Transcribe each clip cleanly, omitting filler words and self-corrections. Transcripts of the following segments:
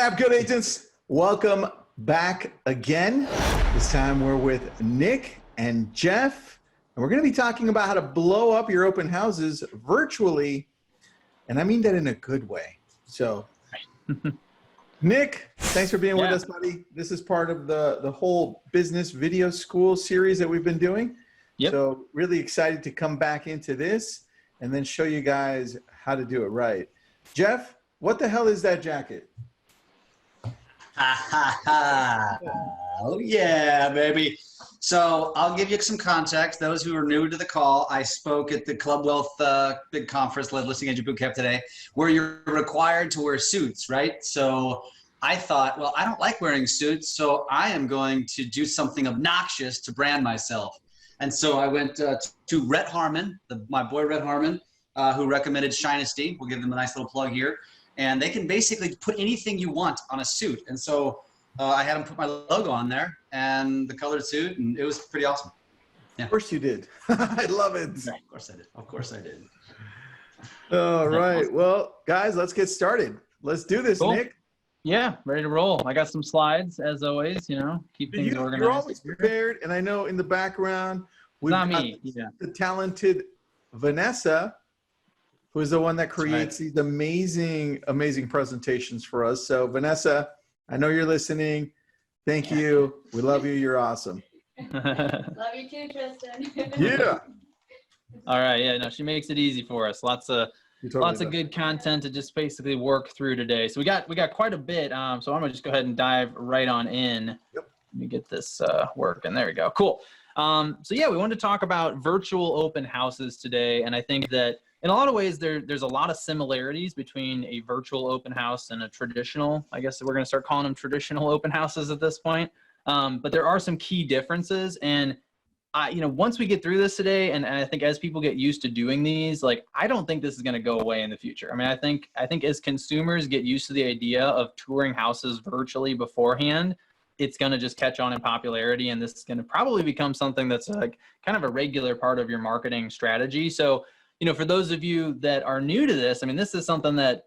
up, good agents? Welcome back again. This time we're with Nick and Jeff, and we're going to be talking about how to blow up your open houses virtually, and I mean that in a good way. So, Nick, thanks for being with us, buddy. This is part of the whole business video school series that we've been doing. So really excited to come back into this and then show you guys how to do it right. Jeff, what the hell is that jacket? Oh yeah, baby. So I'll give you some context. Those who are new to the call, I spoke at the Club Wealth big conference, Led Listing Agent Bootcamp today, where you're required to wear suits, right? So I thought, well, I don't like wearing suits, so I am going to do something obnoxious to brand myself. And so I went to Rhett Harmon, my boy Rhett Harmon, who recommended Shinesty. We'll give them a nice little plug here. And they can basically put anything you want on a suit. And so I had them put my logo on there and the colored suit, and it was pretty awesome. Yeah. Of course you did. I love it. Yeah, of course I did. Of course I did. All right. Well, guys, let's get started. Let's do this, Cool. Nick. Yeah, ready to roll. I got some slides, as always, keep things organized. You're always prepared, and I know in the background, we've got the talented Vanessa, who is the one that creates these amazing, amazing presentations for us. So Vanessa, I know you're listening. Thank you. We love you. You're awesome. Love you too, Tristan. Yeah. All right. Yeah, no, she makes it easy for us. Lots of good content to just basically work through today. So we got quite a bit. So I'm gonna just go ahead and dive right on in. Yep. Let me get this working. There we go. Cool. So yeah, we wanted to talk about virtual open houses today, and I think that in a lot of ways there's a lot of similarities between a virtual open house and a traditional. I guess we're gonna start calling them traditional open houses at this point. But there are some key differences, and once we get through this today, and I think as people get used to doing these, I don't think this is going to go away in the future. I mean, I think as consumers get used to the idea of touring houses virtually beforehand, it's going to just catch on in popularity, and this is going to probably become something that's kind of a regular part of your marketing strategy. So, for those of you that are new to this, I mean, this is something that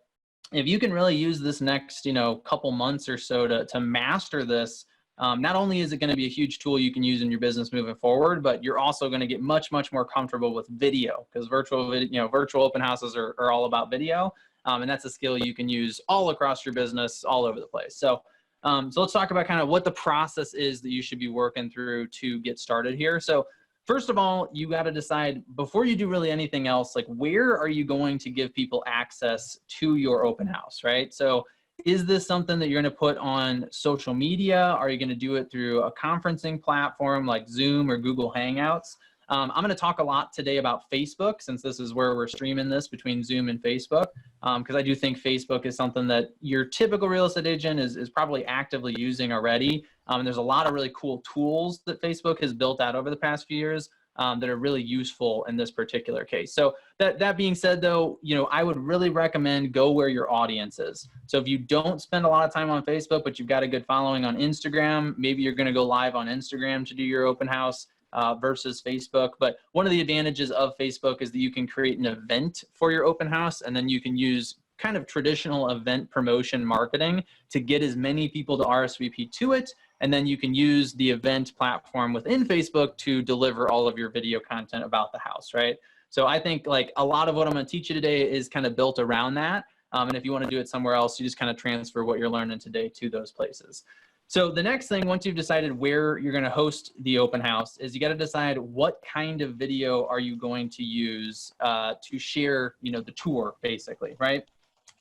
if you can really use this next, couple months or so to master this, not only is it going to be a huge tool you can use in your business moving forward, but you're also going to get much, much more comfortable with video, because virtual open houses are all about video. And that's a skill you can use all across your business, all over the place. So let's talk about kind of what the process is that you should be working through to get started here. So first of all, you got to decide before you do really anything else, where are you going to give people access to your open house, right? So is this something that you're going to put on social media? Are you going to do it through a conferencing platform like Zoom or Google Hangouts? I'm going to talk a lot today about Facebook, since this is where we're streaming this between Zoom and Facebook, because I do think Facebook is something that your typical real estate agent is probably actively using already. And there's a lot of really cool tools that Facebook has built out over the past few years that are really useful in this particular case. So that being said, though, I would really recommend go where your audience is. So if you don't spend a lot of time on Facebook, but you've got a good following on Instagram, maybe you're going to go live on Instagram to do your open house versus Facebook. But one of the advantages of Facebook is that you can create an event for your open house, and then you can use kind of traditional event promotion marketing to get as many people to RSVP to it. And then you can use the event platform within Facebook to deliver all of your video content about the house, right? So I think a lot of what I'm going to teach you today is kind of built around that. And if you want to do it somewhere else, you just kind of transfer what you're learning today to those places. So the next thing, once you've decided where you're going to host the open house, is you got to decide what kind of video are you going to use to share, the tour, basically, right?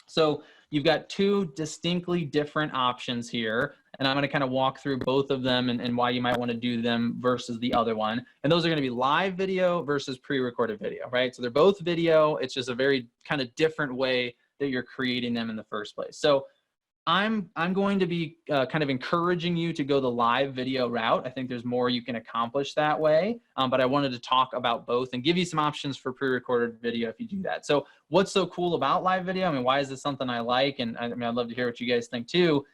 So you've got two distinctly different options here, and I'm going to kind of walk through both of them and why you might want to do them versus the other one. And those are going to be live video versus pre-recorded video, right? So they're both video. It's just a very kind of different way that you're creating them in the first place. So I'm going to be kind of encouraging you to go the live video route. I think there's more you can accomplish that way, but I wanted to talk about both and give you some options for pre-recorded video if you do that. So what's so cool about live video? I mean, why is this something I like? And I mean, I'd love to hear what you guys think too.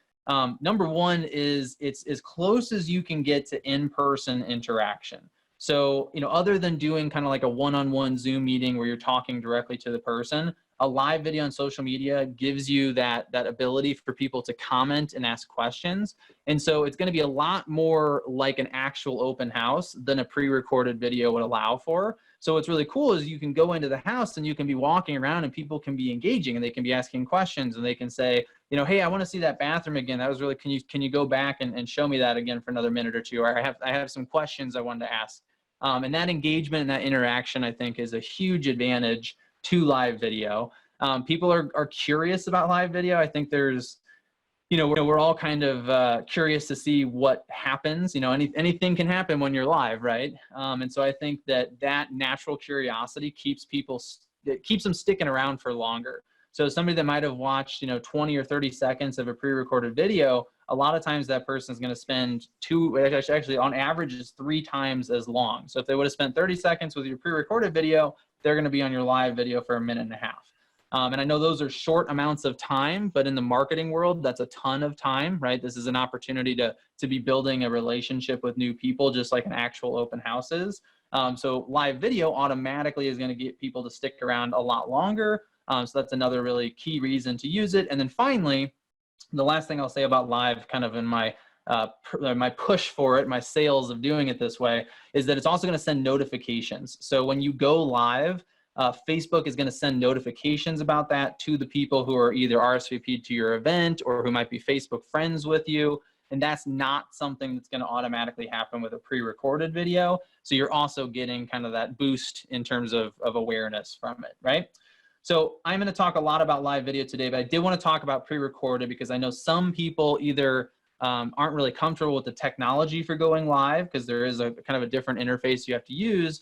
Number one is it's as close as you can get to in-person interaction. So, other than doing kind of like a one-on-one Zoom meeting where you're talking directly to the person, a live video on social media gives you that ability for people to comment and ask questions. And so it's going to be a lot more like an actual open house than a pre-recorded video would allow for. So what's really cool is you can go into the house and you can be walking around and people can be engaging and they can be asking questions and they can say, you know, hey, I want to see that bathroom again. That was really, can you go back and show me that again for another minute or two? Or I have some questions I wanted to ask. And that engagement and that interaction, I think, is a huge advantage to live video. People are curious about live video. I think there's, you know, we're all kind of curious to see what happens. You know, anything can happen when you're live, right? And so I think that natural curiosity keeps them sticking around for longer. So somebody that might have watched, you know, 20 or 30 seconds of a pre-recorded video, a lot of times that person is going to spend actually on average is 3 times as long. So if they would have spent 30 seconds with your pre-recorded video, they're going to be on your live video for 1.5 minutes. And I know those are short amounts of time, but in the marketing world, that's a ton of time, right? This is an opportunity to be building a relationship with new people, just like an actual open house is. So live video automatically is going to get people to stick around a lot longer. So that's another really key reason to use it. And then finally, the last thing I'll say about live, kind of in my push for it, my sales of doing it this way, is that it's also going to send notifications. So when you go live, Facebook is going to send notifications about that to the people who are either RSVP'd to your event or who might be Facebook friends with you. And that's not something that's going to automatically happen with a pre-recorded video. So you're also getting kind of that boost in terms of awareness from it, right? So I'm going to talk a lot about live video today, but I did want to talk about pre-recorded because I know some people either aren't really comfortable with the technology for going live because there is a kind of a different interface you have to use,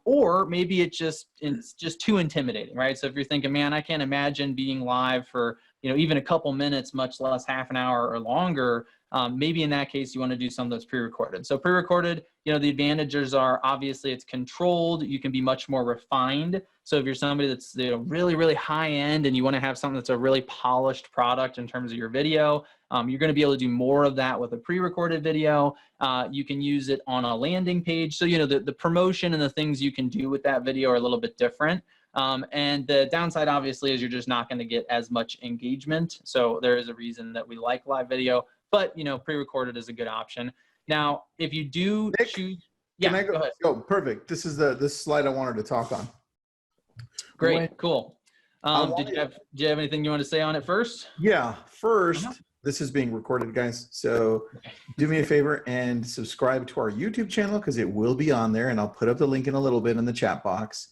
or maybe it's just too intimidating, right? So if you're thinking, man, I can't imagine being live for, you know, even a couple minutes, much less half an hour or longer, maybe in that case, you want to do something that's pre-recorded. So pre-recorded, you know, the advantages are obviously it's controlled. You can be much more refined. So if you're somebody that's, you know, really, really high end and you want to have something that's a really polished product in terms of your video, you're going to be able to do more of that with a pre-recorded video. You can use it on a landing page. So, you know, the promotion and the things you can do with that video are a little bit different. And the downside obviously is you're just not going to get as much engagement. So there is a reason that we like live video, but, you know, pre-recorded is a good option. Now, if you do choose, can I go ahead? Oh, perfect. This is this slide I wanted to talk on. Great, cool. Did you have anything you want to say on it first? Yeah, first, this is being recorded, guys. So do me a favor and subscribe to our YouTube channel because it will be on there, and I'll put up the link in a little bit in the chat box.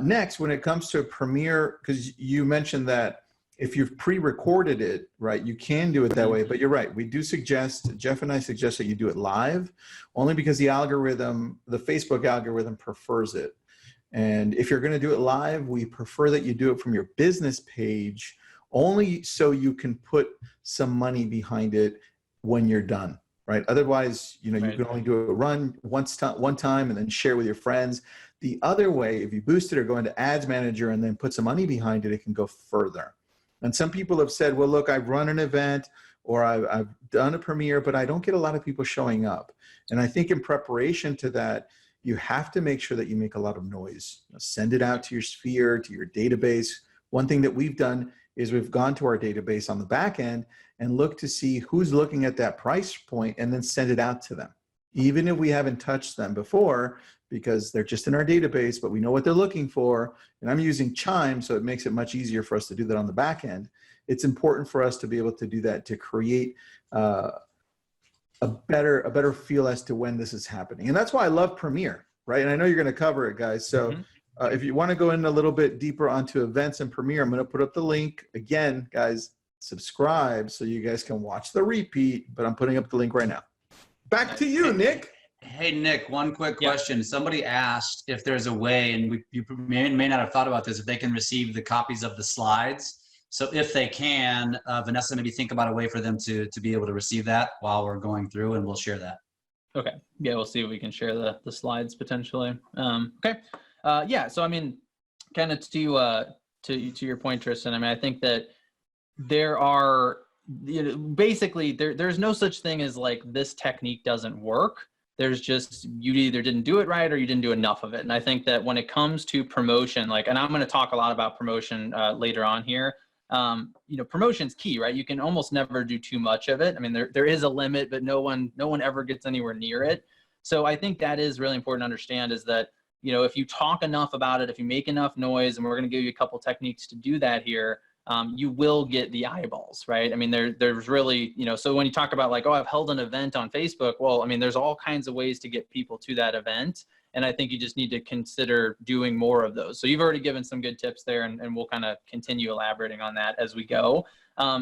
Next, when it comes to Premiere, because you mentioned that if you've pre-recorded it, right, you can do it that way, but you're right. We do suggest, Jeff and I suggest that you do it live, only because the algorithm, the Facebook algorithm prefers it. And if you're gonna do it live, we prefer that you do it from your business page, only so you can put some money behind it when you're done, right? Otherwise, you know, you can only do a run one time and then share with your friends. The other way, if you boost it or go into Ads Manager and then put some money behind it, it can go further. And some people have said, well, look, I've run an event or I've done a premiere, but I don't get a lot of people showing up. And I think in preparation to that, you have to make sure that you make a lot of noise. You know, send it out to your sphere, to your database. One thing that we've done is we've gone to our database on the back end and looked to see who's looking at that price point and then send it out to them. Even if we haven't touched them before, because they're just in our database, but we know what they're looking for. And I'm using Chime, so it makes it much easier for us to do that on the back end. It's important for us to be able to do that to create a better feel as to when this is happening. And that's why I love Premiere, right? And I know you're gonna cover it, guys. So if you wanna go in a little bit deeper onto events and Premiere, I'm gonna put up the link. Again, guys, subscribe so you guys can watch the repeat, but I'm putting up the link right now. Back to you, Nick. Hey, Nick, one quick question. Somebody asked if there's a way, and you may not have thought about this, if they can receive the copies of the slides. So if they can, Vanessa, maybe think about a way for them to be able to receive that while we're going through, and we'll share that. Okay. Yeah, we'll see if we can share the slides potentially. Okay. Yeah. So I mean, kind of to your point, Tristan. I mean, I think that there are, you know, basically there's no such thing as like this technique doesn't work. There's just, you either didn't do it right or you didn't do enough of it. And I think that when it comes to promotion, like, and I'm going to talk a lot about promotion later on here. Promotion's key, right? You can almost never do too much of it. I mean, there is a limit, but no one ever gets anywhere near it. So I think that is really important to understand, is that, if you talk enough about it, if you make enough noise, and we're going to give you a couple techniques to do that here, you will get the eyeballs, right? I mean, there's really, so when you talk about like, oh, I've held an event on Facebook, well, I mean, there's all kinds of ways to get people to that event. And I think you just need to consider doing more of those. So you've already given some good tips there, and we'll kind of continue elaborating on that as we go.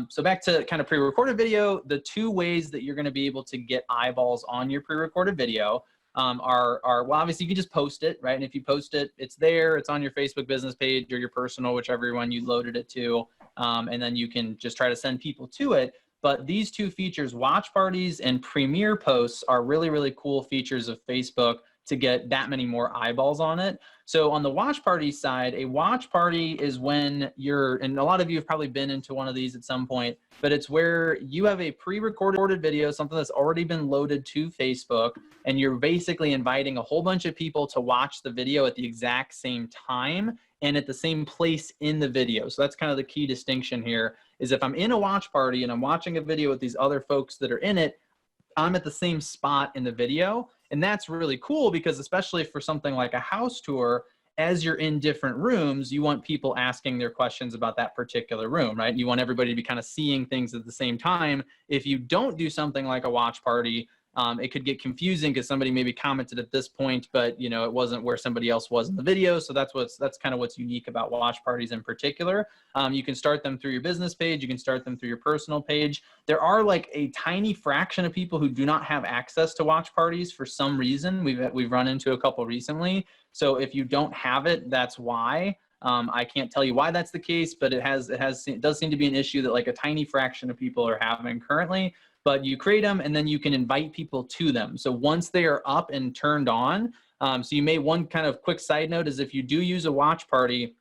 So back to kind of pre-recorded video, the two ways that you're going to be able to get eyeballs on your pre-recorded video are, well, obviously you can just post it, right? And if you post it, it's there, it's on your Facebook business page or your personal, whichever one you loaded it to. And then you can just try to send people to it. But these two features, watch parties and premiere posts, are really, really cool features of Facebook to get that many more eyeballs on it. So on the watch party side, a watch party is when you're, and a lot of you have probably been into one of these at some point, but it's where you have a pre-recorded video, something that's already been loaded to Facebook, and you're basically inviting a whole bunch of people to watch the video at the exact same time and at the same place in the video. So that's kind of the key distinction here, is if I'm in a watch party and I'm watching a video with these other folks that are in it, I'm at the same spot in the video. And that's really cool, because especially for something like a house tour, as you're in different rooms, you want people asking their questions about that particular room, right? You want everybody to be kind of seeing things at the same time. If you don't do something like a watch party, it could get confusing because somebody maybe commented at this point, but it wasn't where somebody else was in the video. So that's kind of what's unique about watch parties in particular. You can start them through your business page. You can start them through your personal page. There are like a tiny fraction of people who do not have access to watch parties for some reason. We've run into a couple recently. So if you don't have it, that's why. I can't tell you why that's the case, but it does seem to be an issue that like a tiny fraction of people are having currently. But you create them and then you can invite people to them. So once they are up and turned on, one kind of quick side note is if you do use a watch party,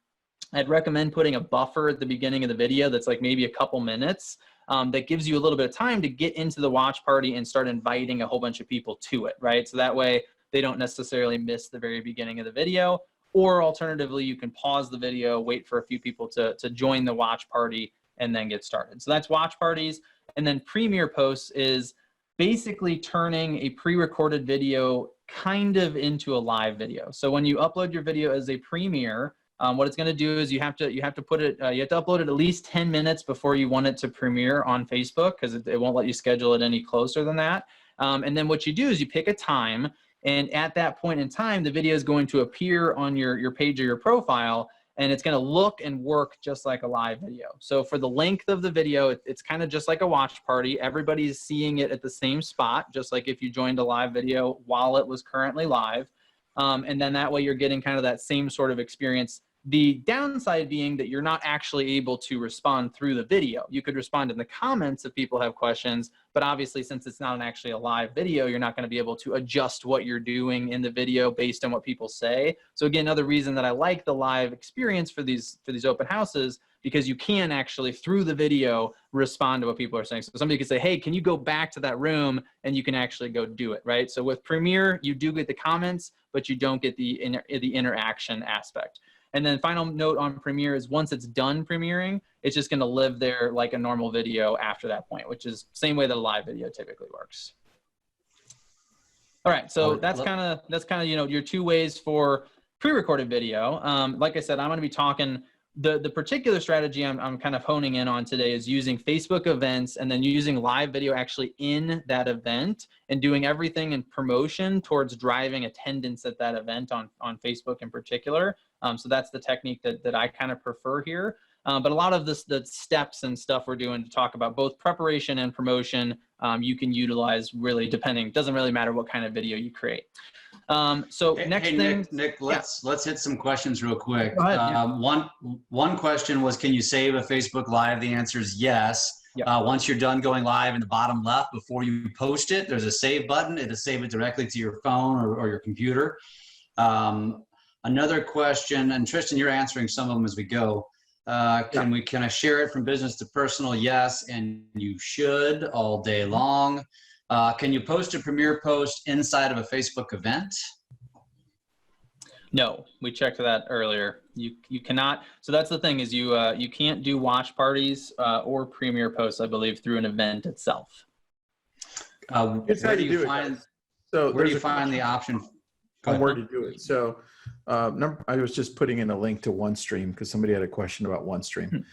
I'd recommend putting a buffer at the beginning of the video that's like maybe a couple minutes. That gives you a little bit of time to get into the watch party and start inviting a whole bunch of people to it, right? So that way they don't necessarily miss the very beginning of the video. Or alternatively, you can pause the video, wait for a few people to join the watch party, and then get started. So that's watch parties. And then premiere posts is basically turning a pre-recorded video kind of into a live video. So when you upload your video as a premiere, what it's going to do is you have to upload it at least 10 minutes before you want it to premiere on Facebook, because it won't let you schedule it any closer than that. And then what you do is you pick a time, and at that point in time, the video is going to appear on your page or your profile, and it's going to look and work just like a live video. So for the length of the video, it's kind of just like a watch party. Everybody's seeing it at the same spot, just like if you joined a live video while it was currently live. And then that way you're getting kind of that same sort of experience. The downside being that you're not actually able to respond through the video. You could respond in the comments if people have questions, but obviously since it's not actually a live video, you're not going to be able to adjust what you're doing in the video based on what people say. So again, another reason that I like the live experience for these open houses, because you can actually through the video respond to what people are saying. So somebody could say, hey, can you go back to that room? And you can actually go do it, right? So with Premiere, you do get the comments, but you don't get the interaction aspect. And then final note on Premiere is once it's done premiering, it's just going to live there like a normal video after that point, which is same way that a live video typically works. All right, so that's kind of your two ways for pre-recorded video. Like I said, I'm going to be talking the particular strategy I'm kind of honing in on today is using Facebook events and then using live video actually in that event and doing everything in promotion towards driving attendance at that event on Facebook in particular. So that's the technique that I kind of prefer here. But a lot of the steps and stuff we're doing to talk about both preparation and promotion, you can utilize really depending, doesn't really matter what kind of video you create. So next thing, Nick, let's hit some questions real quick. Go ahead, One question was, can you save a Facebook Live? The answer is yes. Yep. Once you're done going live in the bottom left, before you post it, there's a save button. It'll save it directly to your phone or your computer. Another question, and Tristan, you're answering some of them as we go. Can I share it from business to personal? Yes, and you should all day long. Can you post a premiere post inside of a Facebook event? No, we checked that earlier. You cannot. So that's the thing is you can't do watch parties or premiere posts, I believe, through an event itself. Here's how Where do you you do it, find? guys. So Where do you there's a find the option? Go on ahead. where to do it. So I was just putting in a link to OneStream because somebody had a question about OneStream.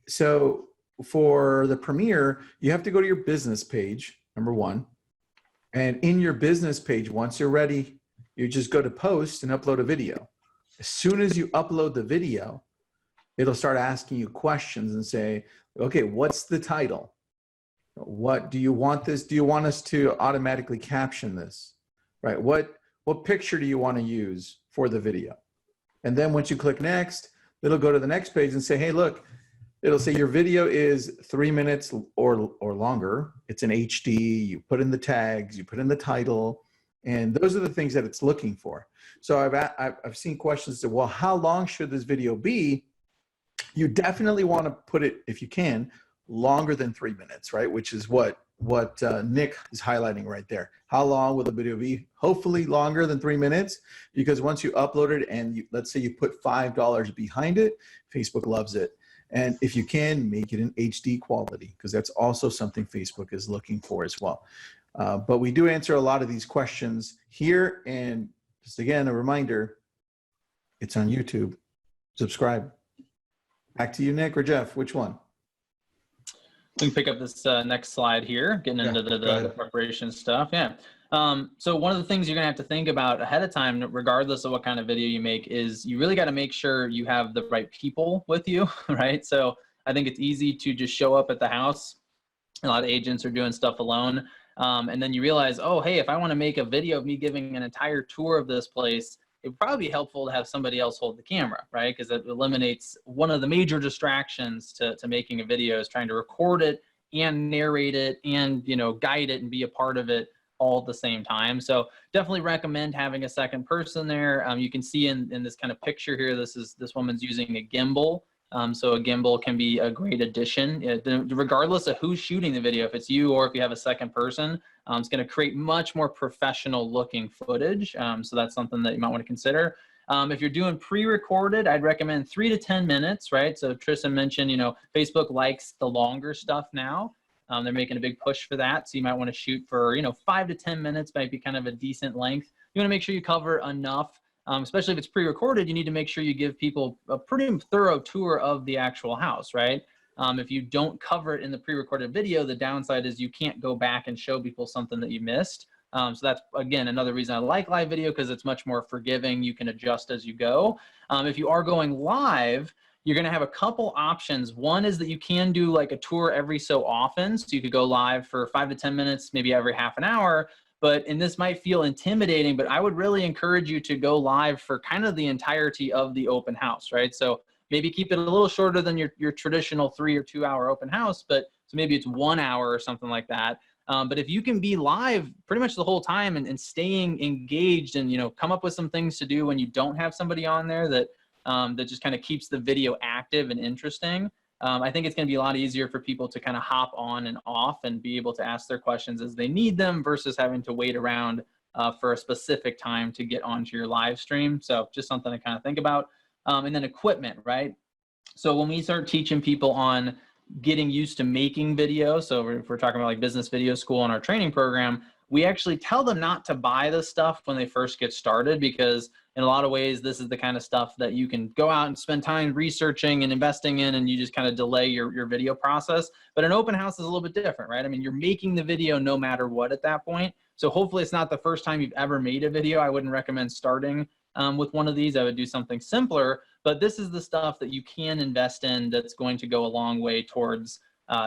So for the premiere, you have to go to your business page, number one. And in your business page, once you're ready, you just go to post and upload a video. As soon as you upload the video, it'll start asking you questions and say, okay, what's the title? What do you want this? Do you want us to automatically caption this? Right? What picture do you want to use for the video? And then once you click next, it'll go to the next page and say, hey, look, it'll say your video is 3 minutes or longer. It's an HD. You put in the tags, you put in the title, and those are the things that it's looking for. So I've seen questions that, well, how long should this video be? You definitely want to put it, if you can, longer than 3 minutes, right? Which is what Nick is highlighting right there. How long will the video be? Hopefully longer than 3 minutes, because once you upload it and let's say you put $5 behind it, Facebook loves it. And if you can, make it in HD quality, because that's also something Facebook is looking for as well. But we do answer a lot of these questions here. And just again, a reminder, it's on YouTube. Subscribe. Back to you, Nick or Jeff, which one? We can pick up this next slide here, getting into the preparation stuff. Yeah. So one of the things you're going to have to think about ahead of time, regardless of what kind of video you make, is you really got to make sure you have the right people with you, right? So I think it's easy to just show up at the house. A lot of agents are doing stuff alone. And then you realize, oh, hey, if I want to make a video of me giving an entire tour of this place, it would probably be helpful to have somebody else hold the camera, right? Because it eliminates one of the major distractions to making a video is trying to record it and narrate it and, you know, guide it and be a part of it all at the same time. So definitely recommend having a second person there. You can see in this kind of picture here, this woman's using a gimbal. So a gimbal can be a great addition, regardless of who's shooting the video. If it's you or if you have a second person, it's going to create much more professional looking footage. So that's something that you might want to consider. If you're doing pre-recorded, I'd recommend 3 to 10 minutes, right? So Tristan mentioned, you know, Facebook likes the longer stuff now. They're making a big push for that. So you might want to shoot for, you know, 5 to 10 minutes might be kind of a decent length. You want to make sure you cover enough. Especially if it's pre-recorded, you need to make sure you give people a pretty thorough tour of the actual house, right? If you don't cover it in the pre-recorded video, the downside is you can't go back and show people something that you missed. So that's, again, another reason I like live video, because it's much more forgiving. You can adjust as you go. If you are going live, you're going to have a couple options. One is that you can do like a tour every so often. So you could go live for 5 to 10 minutes, maybe every half an hour. And this might feel intimidating, but I would really encourage you to go live for kind of the entirety of the open house, right? So maybe keep it a little shorter than your traditional 3 or 2 hour open house, so maybe it's 1 hour or something like that. But if you can be live pretty much the whole time and staying engaged and, you know, come up with some things to do when you don't have somebody on there that just kind of keeps the video active and interesting, I think it's going to be a lot easier for people to kind of hop on and off and be able to ask their questions as they need them versus having to wait around for a specific time to get onto your live stream. So just something to kind of think about. And then equipment, right? So when we start teaching people on getting used to making videos, so if we're talking about like business video school in our training program, we actually tell them not to buy this stuff when they first get started, because in a lot of ways, this is the kind of stuff that you can go out and spend time researching and investing in, and you just kind of delay your video process. But an open house is a little bit different, right? I mean, you're making the video no matter what at that point. So hopefully it's not the first time you've ever made a video. I wouldn't recommend starting with one of these. I would do something simpler, but this is the stuff that you can invest in that's going to go a long way towards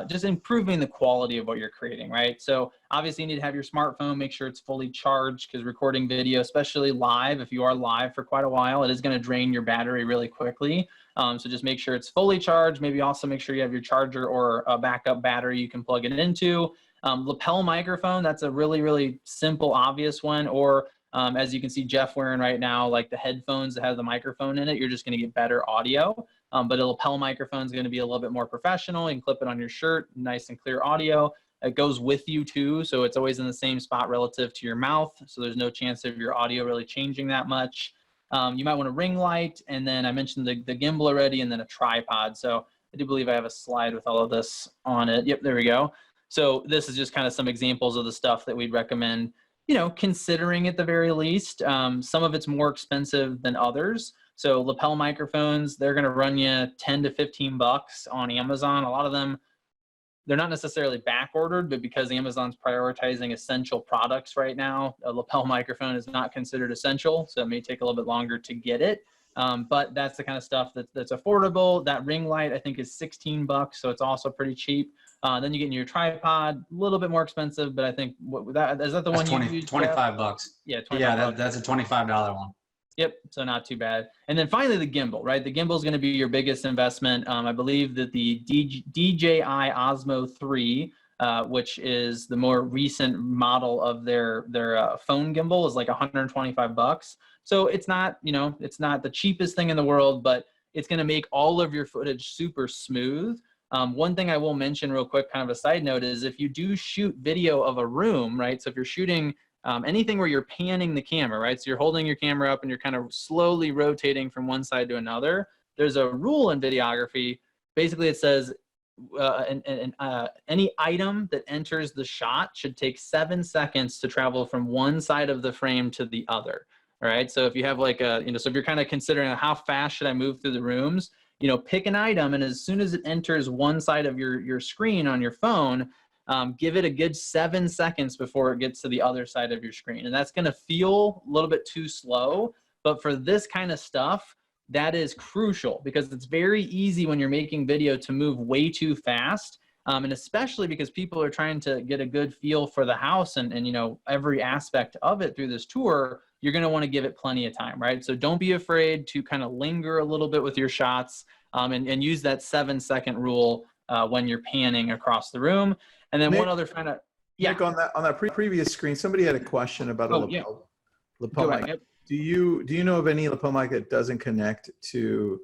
just improving the quality of what you're creating, right? So obviously you need to have your smartphone, make sure it's fully charged, because recording video, especially live, if you are live for quite a while, it is going to drain your battery really quickly. So just make sure it's fully charged. Maybe also make sure you have your charger or a backup battery you can plug it into. Lapel microphone, that's a really, really simple, obvious one. Or as you can see Jeff wearing right now, like the headphones that have the microphone in it, you're just going to get better audio. But a lapel microphone is going to be a little bit more professional. You can clip it on your shirt, nice and clear audio. It goes with you too, so it's always in the same spot relative to your mouth, so there's no chance of your audio really changing that much. You might want a ring light, and then I mentioned the gimbal already, and then a tripod. So I do believe I have a slide with all of this on it. Yep, there we go. So this is just kind of some examples of the stuff that we'd recommend, you know, considering at the very least. Some of it's more expensive than others. So lapel microphones, they're going to run you 10 to 15 bucks on Amazon. A lot of them, they're not necessarily back ordered, but because Amazon's prioritizing essential products right now, a lapel microphone is not considered essential. So it may take a little bit longer to get it. But that's the kind of stuff that's affordable. That ring light, I think, is 16 bucks. So it's also pretty cheap. Then you get your tripod, a little bit more expensive, but I think is that the That's one you use? 25 bucks. Yeah, 25 Yeah, bucks. that's a $25 one. Yep, so not too bad. And then finally the gimbal, right? The gimbal is going to be your biggest investment. I believe that the DJI Osmo 3, which is the more recent model of their phone gimbal, is like 125 bucks. So it's not, you know, it's not the cheapest thing in the world, but it's going to make all of your footage super smooth. One thing I will mention real quick, kind of a side note, is if you do shoot video of a room, right? So if you're shooting anything where you're panning the camera, right? So you're holding your camera up and you're kind of slowly rotating from one side to another. There's a rule in videography. Basically, it says any item that enters the shot should take 7 seconds to travel from one side of the frame to the other. All right. So if you have like a, you know, so if you're kind of considering how fast should I move through the rooms, you know, pick an item, and as soon as it enters one side of your screen on your phone, give it a good 7 seconds before it gets to the other side of your screen. And that's going to feel a little bit too slow, but for this kind of stuff, that is crucial, because it's very easy when you're making video to move way too fast. And especially because people are trying to get a good feel for the house and you know, every aspect of it through this tour, you're going to want to give it plenty of time, right? So don't be afraid to kind of linger a little bit with your shots, and use that 7 second rule when you're panning across the room. And then Nick, one other kind of, yeah. Nick, on that previous screen, somebody had a question about a lapel mic. Yep. Do you know of any lapel mic that doesn't connect to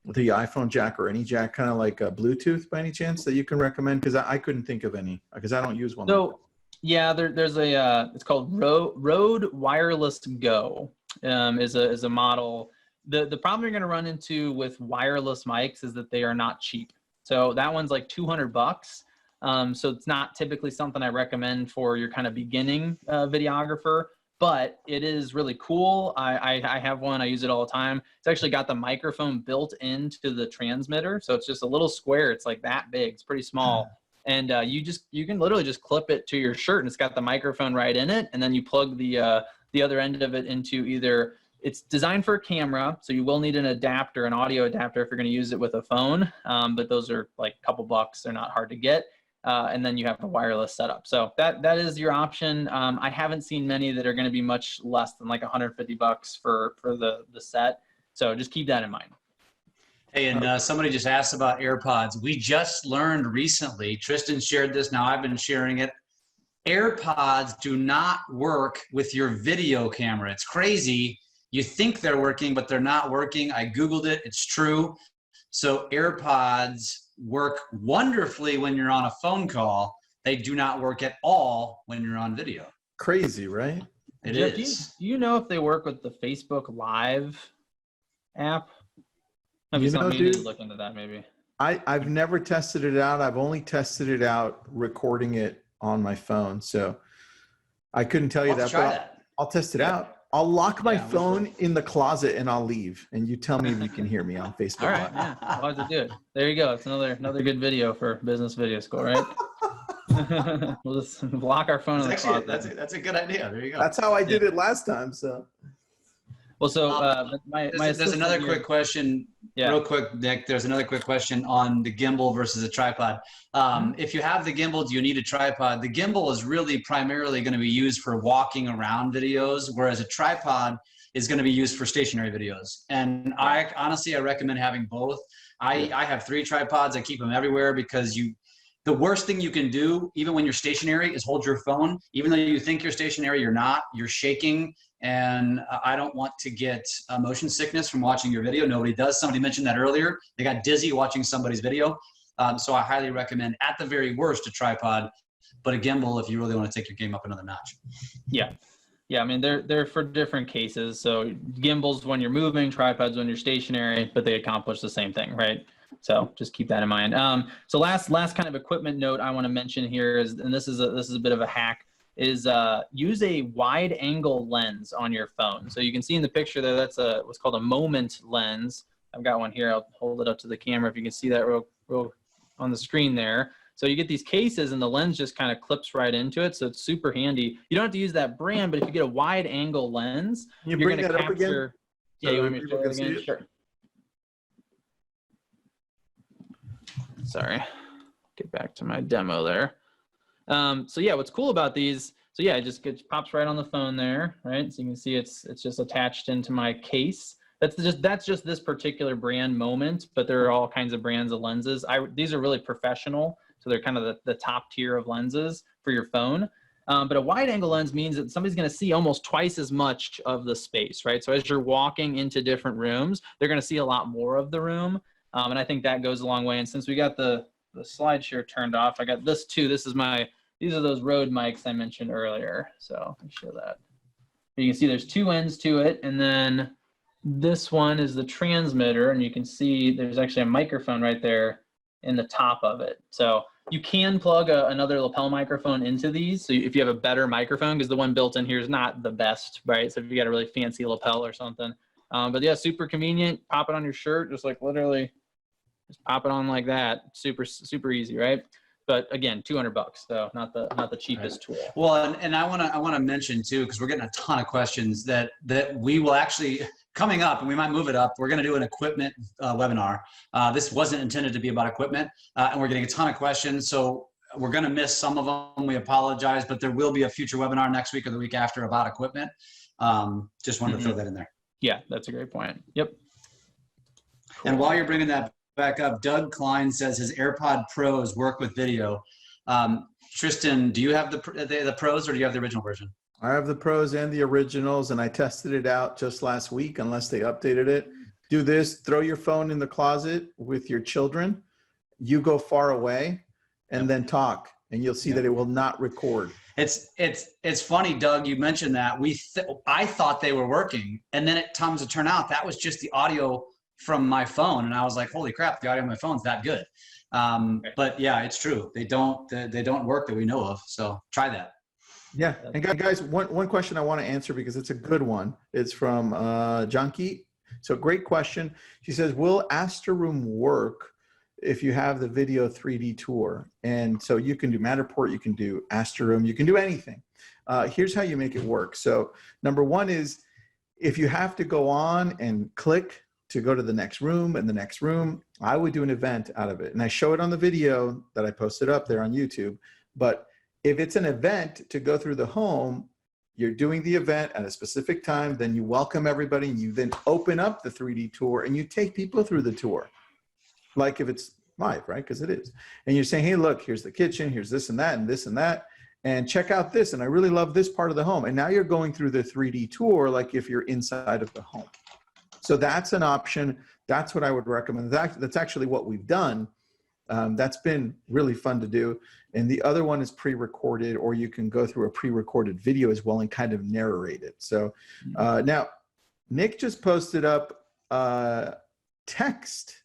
the iPhone jack or any jack, kind of like a Bluetooth by any chance, that you can recommend? Because I couldn't think of any, because I don't use one. So yeah, there's a it's called Rode Wireless Go, is a model. The problem you're going to run into with wireless mics is that they are not cheap. So that one's like 200 bucks. So it's not typically something I recommend for your kind of beginning videographer, but it is really cool. I have one, I use it all the time. It's actually got the microphone built into the transmitter. So it's just a little square. It's like that big, it's pretty small. And you can literally just clip it to your shirt, and it's got the microphone right in it. And then you plug the other end of it into either, it's designed for a camera, so you will need an adapter, an audio adapter, if you're going to use it with a phone. But those are like a couple bucks. They're not hard to get. And then you have a wireless setup. So that is your option. I haven't seen many that are going to be much less than like 150 bucks for the set. So just keep that in mind. Hey, and somebody just asked about AirPods. We just learned recently, Tristan shared this, now I've been sharing it. AirPods do not work with your video camera. It's crazy. You think they're working, but they're not working. I Googled it, it's true. So AirPods work wonderfully when you're on a phone call. They do not work at all when you're on video. Crazy, right? It Jeff, is. Do you know if they work with the Facebook Live app? Maybe You know, something you need to dude, look into that maybe. I've never tested it out. I've only tested it out recording it on my phone. So I couldn't tell you I'll have that, to try but that. I'll test it out. I'll lock my Yeah, phone in the closet and I'll leave. And you tell me if you can hear me on Facebook All right, Live. yeah, I'll have to do it. There you go. It's another good video for business video school, right? We'll just lock our phone in the Actually, closet. that's a good idea. There you go. That's how I did it last time. So Well, so my There's another assistant quick here- question, Yeah. real quick, Nick. There's another quick question on the gimbal versus a tripod. If you have the gimbal, do you need a tripod? The gimbal is really primarily going to be used for walking around videos, whereas a tripod is going to be used for stationary videos. And I honestly recommend having both. I have 3 tripods. I keep them everywhere because the worst thing you can do, even when you're stationary, is hold your phone. Even though you think you're stationary, you're not. You're shaking. And I don't want to get motion sickness from watching your video. Nobody does. Somebody mentioned that earlier. They got dizzy watching somebody's video. So I highly recommend, at the very worst, a tripod. but a gimbal if you really want to take your game up another notch. Yeah. Yeah, I mean, they're for different cases. So gimbals when you're moving, tripods when you're stationary, but they accomplish the same thing, right? So just keep that in mind. So last kind of equipment note I want to mention here is, and this is a bit of a hack, is use a wide angle lens on your phone. So you can see in the picture there, that's what's called a moment lens. I've got one here. I'll hold it up to the camera if you can see that real on the screen there. So you get these cases and the lens just kind of clips right into it. So it's super handy. You don't have to use that brand, but if you get a wide angle lens, Can you you're bring going to that up again? capture. Yeah, you want me to show it again? Sure. Sorry. Get back to my demo there. So yeah, what's cool about these, so yeah, it just pops right on the phone there, right? So you can see it's just attached into my case. That's just this particular brand Moment, but there are all kinds of brands of lenses. These are really professional, so they're kind of the top tier of lenses for your phone. But a wide angle lens means that somebody's going to see almost twice as much of the space, right? So as you're walking into different rooms, they're going to see a lot more of the room. And I think that goes a long way. And since we got the slideshow turned off, I got this too. These are those Rode mics I mentioned earlier. So let me show that. You can see there's two ends to it, and then this one is the transmitter, and you can see there's actually a microphone right there in the top of it. So you can plug another lapel microphone into these. So if you have a better microphone, because the one built in here is not the best, right? So if you got a really fancy lapel or something. But yeah, super convenient. Pop it on your shirt, just like literally just pop it on like that. Super, super easy, right? But again, $200, so not the cheapest tool. Well, and I want to mention too, because we're getting a ton of questions that we will actually, coming up, and we might move it up, we're going to do an equipment webinar. This wasn't intended to be about equipment, and we're getting a ton of questions, so we're going to miss some of them. We apologize, but there will be a future webinar next week or the week after about equipment. Just wanted to throw that in there. Yeah, that's a great point. Yep. Cool. And while you're bringing that back up, Doug Klein says his AirPod Pros work with video. Tristan, do you have the Pros or do you have the original version? I have the Pros and the originals, and I tested it out just last week, unless they updated it. Do this, throw your phone in the closet with your children. You go far away and then talk, and you'll see that it will not record. It's funny, Doug, you mentioned that. I thought they were working, and then it comes to turn out that was just the audio from my phone, and I was like, holy crap, the audio on my phone's that good. But yeah, it's true. They don't work that we know of. So try that. Yeah, and guys, one question I want to answer because it's a good one. It's from Junkie. So great question. She says, will Astor Room work if you have the video 3D tour? And so you can do Matterport, you can do Astor Room, you can do anything. Here's how you make it work. So number one is if you have to go on and click to go to the next room and the next room, I would do an event out of it. And I show it on the video that I posted up there on YouTube. But if it's an event to go through the home, you're doing the event at a specific time, then you welcome everybody, and you then open up the 3D tour and you take people through the tour. Like if it's live, right? Because it is. And you're saying, hey, look, here's the kitchen, here's this and that, and this and that. And check out this. And I really love this part of the home. And now you're going through the 3D tour like if you're inside of the home. So that's an option. That's what I would recommend. That's actually what we've done. That's been really fun to do. And the other one is pre-recorded, or you can go through a pre-recorded video as well and kind of narrate it. So now Nick just posted up text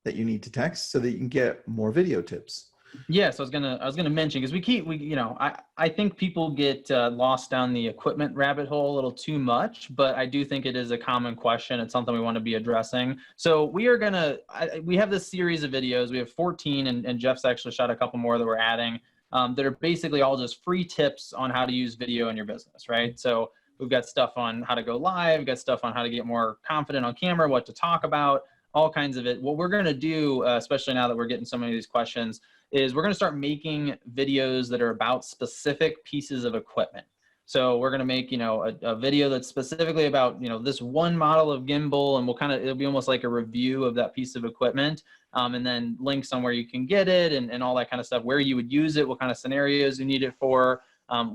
that you need to text so that you can get more video tips. Yes, I was gonna mention, because I think people get lost down the equipment rabbit hole a little too much, but I do think it is a common question. It's something we want to be addressing. So we have this series of videos. We have 14, and Jeff's actually shot a couple more that we're adding that are basically all just free tips on how to use video in your business, right? So we've got stuff on how to go live, we've got stuff on how to get more confident on camera, what to talk about, all kinds of it. What we're going to do, especially now that we're getting so many of these questions, is we're going to start making videos that are about specific pieces of equipment. So we're going to make, a video that's specifically about, this one model of gimbal, and it'll be almost like a review of that piece of equipment, and then links on where you can get it and all that kind of stuff, where you would use it, what kind of scenarios you need it for,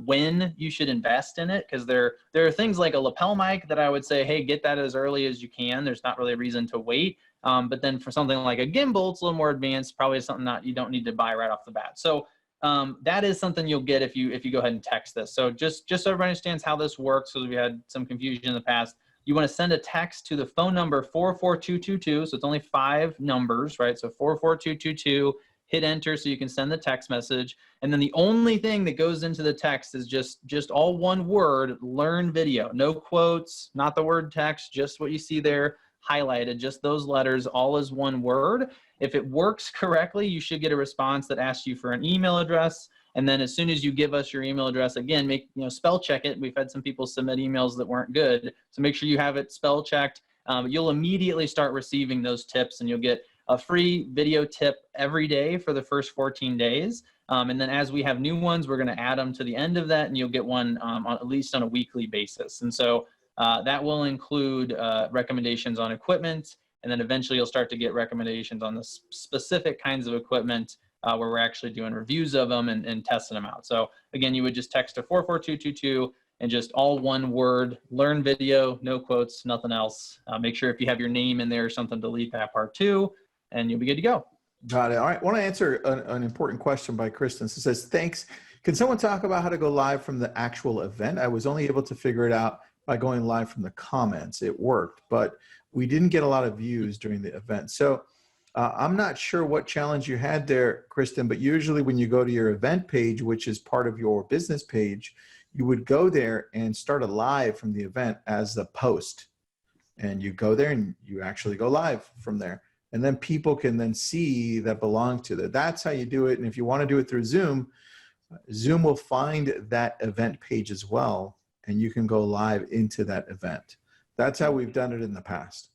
when you should invest in it, because there are things like a lapel mic that I would say, hey, get that as early as you can. There's not really a reason to wait. But then for something like a gimbal, it's a little more advanced, probably something that you don't need to buy right off the bat. So that is something you'll get if you go ahead and text this. So just so everybody understands how this works, because we had some confusion in the past. You want to send a text to the phone number 44222. So it's only 5 numbers, right? So 44222. Hit enter so you can send the text message. And then the only thing that goes into the text is just all one word, learn video. No quotes, not the word text, just what you see there highlighted, just those letters, all as one word. If it works correctly, you should get a response that asks you for an email address. And then as soon as you give us your email address, again, spell check it. We've had some people submit emails that weren't good. So make sure you have it spell checked. You'll immediately start receiving those tips, and you'll get a free video tip every day for the first 14 days. And then as we have new ones, we're going to add them to the end of that, and you'll get one at least on a weekly basis. And so that will include recommendations on equipment, and then eventually you'll start to get recommendations on the specific kinds of equipment where we're actually doing reviews of them and testing them out. So again, you would just text to 44222 and just all one word, learn video, no quotes, nothing else. Make sure if you have your name in there or something, delete that part too, and you'll be good to go. Got it. All right. I want to answer an important question by Kristen. It says, thanks. Can someone talk about how to go live from the actual event? I was only able to figure it out by going live from the comments. It worked, but we didn't get a lot of views during the event. So I'm not sure what challenge you had there, Kristen, but usually when you go to your event page, which is part of your business page, you would go there and start a live from the event as a post. And you go there and you actually go live from there. And then people can then see that belong to that. That's how you do it. And if you want to do it through Zoom, Zoom will find that event page as well, and you can go live into that event. That's how we've done it in the past.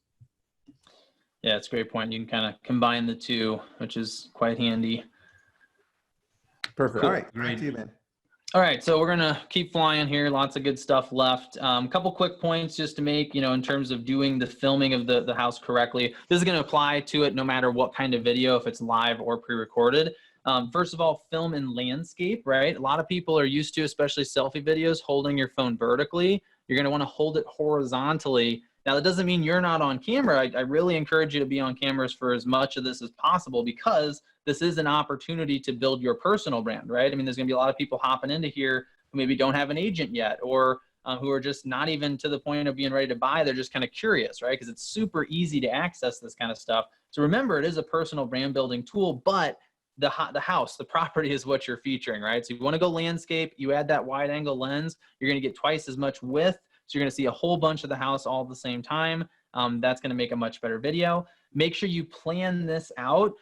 Yeah, it's a great point. You can kind of combine the two, which is quite handy. Perfect. Cool. All right, back to you, man. All right, so we're gonna keep flying here. Lots of good stuff left. A couple quick points just to make, in terms of doing the filming of the house correctly. This is gonna apply to it no matter what kind of video, if it's live or pre-recorded. First of all, film in landscape, right? A lot of people are used to, especially selfie videos, holding your phone vertically. You're gonna wanna hold it horizontally. Now, that doesn't mean you're not on camera. I really encourage you to be on cameras for as much of this as possible, because this is an opportunity to build your personal brand, right? I mean, there's gonna be a lot of people hopping into here who maybe don't have an agent yet, or who are just not even to the point of being ready to buy. They're just kind of curious, right? Because it's super easy to access this kind of stuff. So remember, it is a personal brand building tool, but the house, the property is what you're featuring, right? So if you wanna go landscape, you add that wide angle lens, you're gonna get twice as much width. So you're gonna see a whole bunch of the house all at the same time. That's gonna make a much better video. Make sure you plan this out.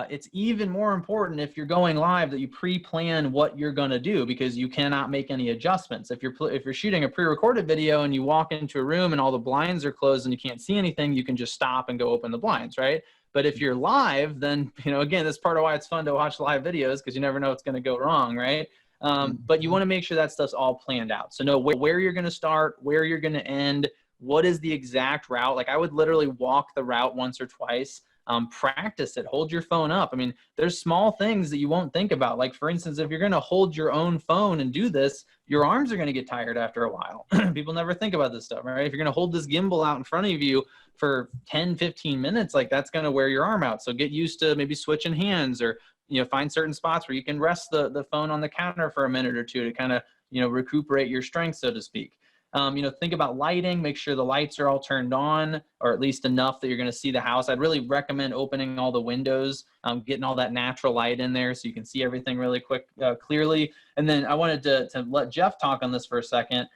It's even more important if you're going live that you pre-plan what you're gonna do, because you cannot make any adjustments. If you're shooting a pre-recorded video and you walk into a room and all the blinds are closed and you can't see anything, you can just stop and go open the blinds, right? But if you're live, then, again, that's part of why it's fun to watch live videos, because you never know what's gonna go wrong, right? But you want to make sure that stuff's all planned out. So know where you're going to start, where you're going to end, what is the exact route. Like, I would literally walk the route once or twice, practice it, hold your phone up. I mean, there's small things that you won't think about. Like, for instance, if you're going to hold your own phone and do this, your arms are going to get tired after a while. People never think about this stuff, right? If you're going to hold this gimbal out in front of you for 10, 15 minutes, like, that's going to wear your arm out. So get used to maybe switching hands, or find certain spots where you can rest the phone on the counter for a minute or two to kind of, recuperate your strength, so to speak. Think about lighting, make sure the lights are all turned on, or at least enough that you're going to see the house. I'd really recommend opening all the windows, getting all that natural light in there so you can see everything really clearly. And then I wanted to let Jeff talk on this for a second.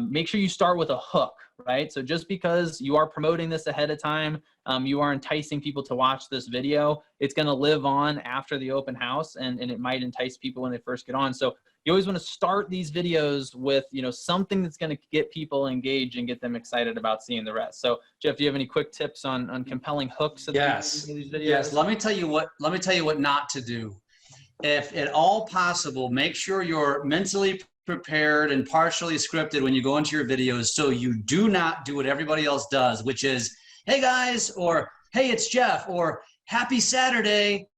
Make sure you start with a hook, right? So just because you are promoting this ahead of time, you are enticing people to watch this video, it's going to live on after the open house, and it might entice people when they first get on. So you always want to start these videos with, something that's going to get people engaged and get them excited about seeing the rest. So Jeff, do you have any quick tips on compelling hooks? Yes. These videos? Yes. Let me tell you what not to do. If at all possible, make sure you're mentally prepared and partially scripted when you go into your videos, so you do not do what everybody else does, which is, hey guys, or hey, it's Jeff, or happy Saturday.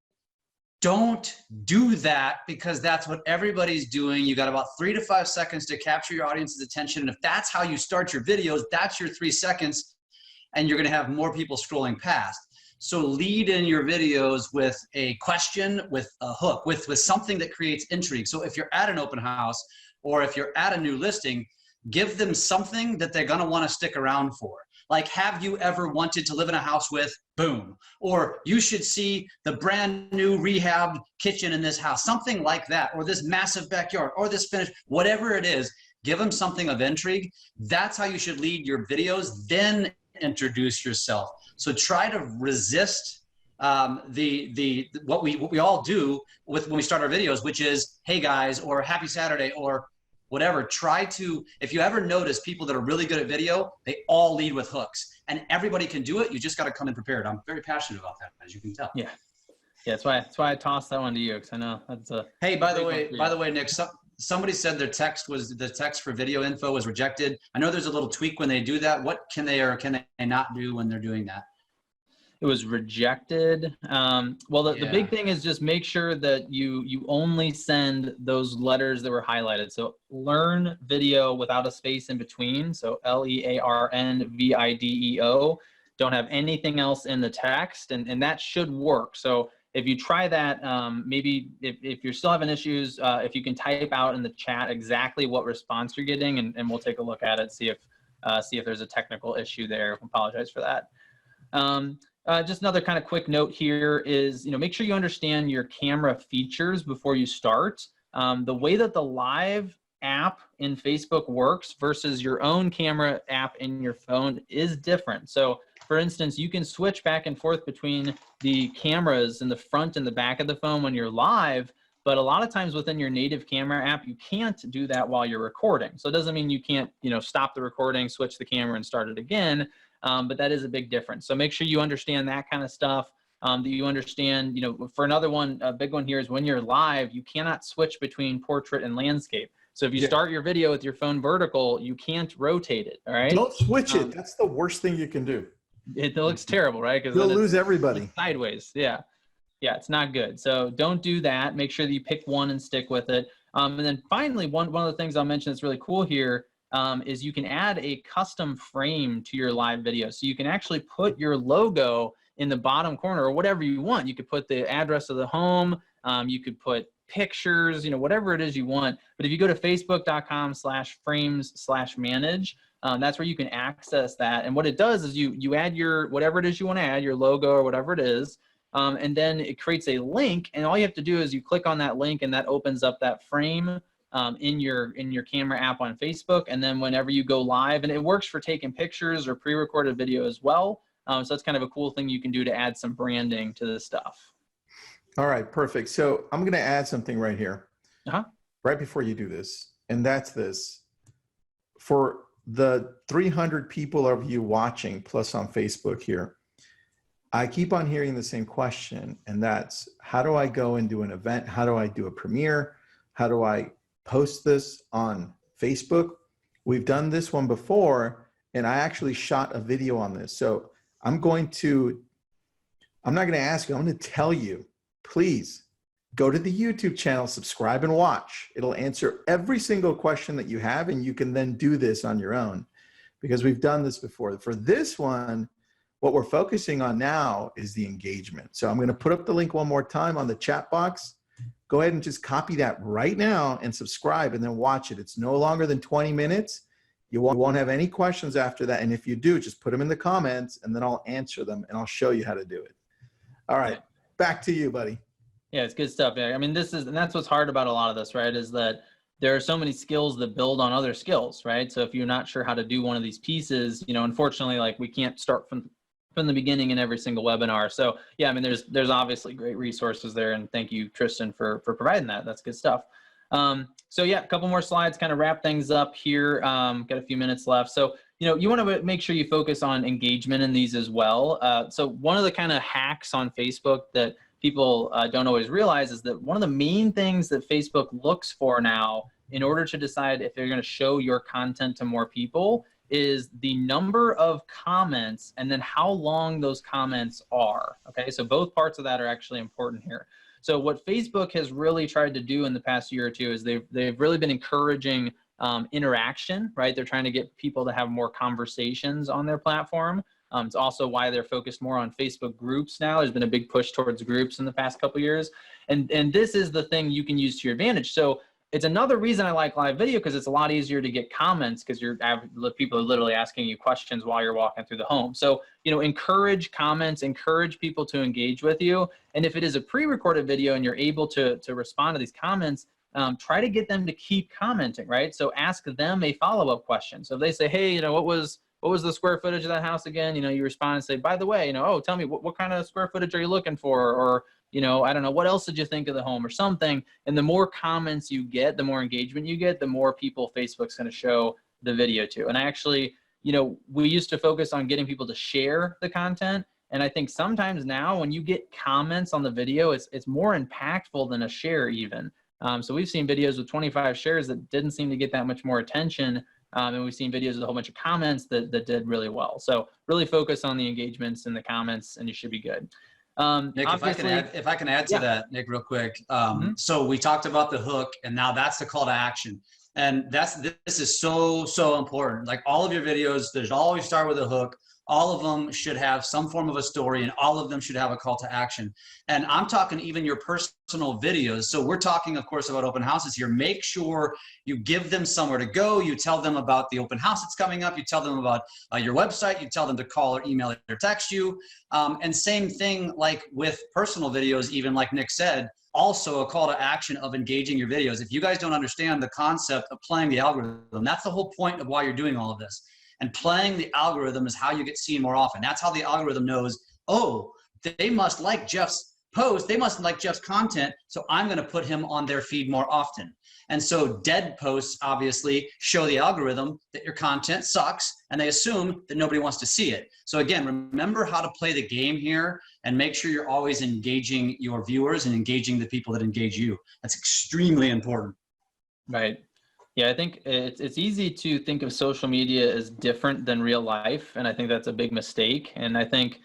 Don't do that, because that's what everybody's doing. You got about 3 to 5 seconds to capture your audience's attention. And if that's how you start your videos, that's your 3 seconds, and you're going to have more people scrolling past. So lead in your videos with a question, with a hook, with something that creates intrigue. So if you're at an open house or if you're at a new listing, give them something that they're going to want to stick around for. Like, have you ever wanted to live in a house with, boom, or you should see the brand new rehabbed kitchen in this house, something like that, or this massive backyard, or this finished, whatever it is, give them something of intrigue. That's how you should lead your videos, then introduce yourself. So try to resist what we all do when we start our videos, which is, hey guys, or happy Saturday, or whatever. Try to, if you ever notice people that are really good at video, they all lead with hooks, and everybody can do it. You just got to come in prepared. I'm very passionate about that, as you can tell. Yeah. Yeah. That's why I tossed that one to you, because I know that's a. Hey, by the way, Nick, somebody said the text for video info was rejected. I know there's a little tweak when they do that. What can they or can they not do when they're doing that? It was rejected. Well, the big thing is just make sure that you only send those letters that were highlighted. So learn video without a space in between. So LEARN Don't have anything else in the text, and that should work. So if you try that, maybe if you're still having issues, if you can type out in the chat exactly what response you're getting, and we'll take a look at it, see if there's a technical issue there. Apologize for that. Just another kind of quick note here is, make sure you understand your camera features before you start. The way that the live app in Facebook works versus your own camera app in your phone is different. So for instance, you can switch back and forth between the cameras in the front and the back of the phone when you're live, but a lot of times within your native camera app, you can't do that while you're recording. So it doesn't mean you can't, stop the recording, switch the camera and start it again. But that is a big difference. So make sure you understand that kind of stuff, that you understand, for another one, a big one here is when you're live, you cannot switch between portrait and landscape. So if you start your video with your phone vertical, you can't rotate it. All right. Don't switch it. That's the worst thing you can do. It looks terrible, right? Because you'll lose everybody. Sideways. Yeah. Yeah. It's not good. So don't do that. Make sure that you pick one and stick with it. And then finally, one of the things I'll mention that's really cool here is you can add a custom frame to your live video. So you can actually put your logo in the bottom corner or whatever you want. You could put the address of the home. You could put pictures, whatever it is you want. But if you go to facebook.com/frames/manage, that's where you can access that. And what it does is you add your, whatever it is you want to add, your logo or whatever it is. And then it creates a link. And all you have to do is you click on that link and that opens up that frame in your camera app on Facebook. And then whenever you go live, and it works for taking pictures or pre-recorded video as well. So that's kind of a cool thing you can do to add some branding to this stuff. All right, perfect. So I'm going to add something right here, right before you do this. And that's this. For the 300 people of you watching plus on Facebook here, I keep on hearing the same question. And that's, how do I go and do an event? How do I do a premiere? How do I post this on Facebook? We've done this one before, and I actually shot a video on this. So I'm not going to ask you, I'm going to tell you, please go to the YouTube channel, subscribe and watch. It'll answer every single question that you have, and you can then do this on your own because we've done this before. For this one, what we're focusing on now is the engagement. So I'm going to put up the link one more time on the chat box. Go ahead and just copy that right now and subscribe and then watch it. It's no longer than 20 minutes. You won't have any questions after that. And if you do, just put them in the comments and then I'll answer them and I'll show you how to do it. All right, back to you, buddy. Yeah, it's good stuff. Yeah, I mean, and that's what's hard about a lot of this, right? Is that there are so many skills that build on other skills, right? So if you're not sure how to do one of these pieces, unfortunately, like we can't start from the beginning in every single webinar. So yeah, I mean, there's obviously great resources there, and thank you, Tristan, for providing that. That's good stuff. So yeah, a couple more slides, kind of wrap things up here. Got a few minutes left. So, you want to make sure you focus on engagement in these as well. So one of the kind of hacks on Facebook that people don't always realize is that one of the main things that Facebook looks for now in order to decide if they're going to show your content to more people is the number of comments and then how long those comments are. Okay, so both parts of that are actually important here. So what Facebook has really tried to do in the past year or two is they've really been encouraging interaction, right? They're trying to get people to have more conversations on their platform. It's also why they're focused more on Facebook groups now. There's been a big push towards groups in the past couple of years. And this is the thing you can use to your advantage. So it's another reason I like live video, because it's a lot easier to get comments, because people are literally asking you questions while you're walking through the home. So, encourage comments, encourage people to engage with you. And if it is a pre-recorded video and you're able to respond to these comments, try to get them to keep commenting, right? So ask them a follow-up question. So if they say, hey, what was the square footage of that house again? You respond and say, by the way, oh, tell me what kind of square footage are you looking for? Or, I don't know, what else did you think of the home or something? And the more comments you get, the more engagement you get, the more people Facebook's going to show the video to. And I actually, we used to focus on getting people to share the content. And I think sometimes now when you get comments on the video, it's more impactful than a share even. So we've seen videos with 25 shares that didn't seem to get that much more attention. And we've seen videos with a whole bunch of comments that did really well. So really focus on the engagements and the comments, and you should be good. Nick, if I can add to that, Nick, real quick. So we talked about the hook, and now that's the call to action. And this is so important. Like all of your videos, there's always start with a hook. All of them should have some form of a story, and all of them should have a call to action. And I'm talking even your personal videos. So we're talking, of course, about open houses here. Make sure you give them somewhere to go. You tell them about the open house that's coming up. You tell them about your website. You tell them to call or email or text you. And same thing like with personal videos, even like Nick said, also a call to action of engaging your videos. If you guys don't understand the concept of playing the algorithm, that's the whole point of why you're doing all of this. And playing the algorithm is how you get seen more often. That's how the algorithm knows, oh, they must like Jeff's post. They must like Jeff's content. So I'm going to put him on their feed more often. And so dead posts obviously show the algorithm that your content sucks, and they assume that nobody wants to see it. So again, remember how to play the game here and make sure you're always engaging your viewers and engaging the people that engage you. That's extremely important. Right. Yeah, I think it's easy to think of social media as different than real life, and I think that's a big mistake. And I think,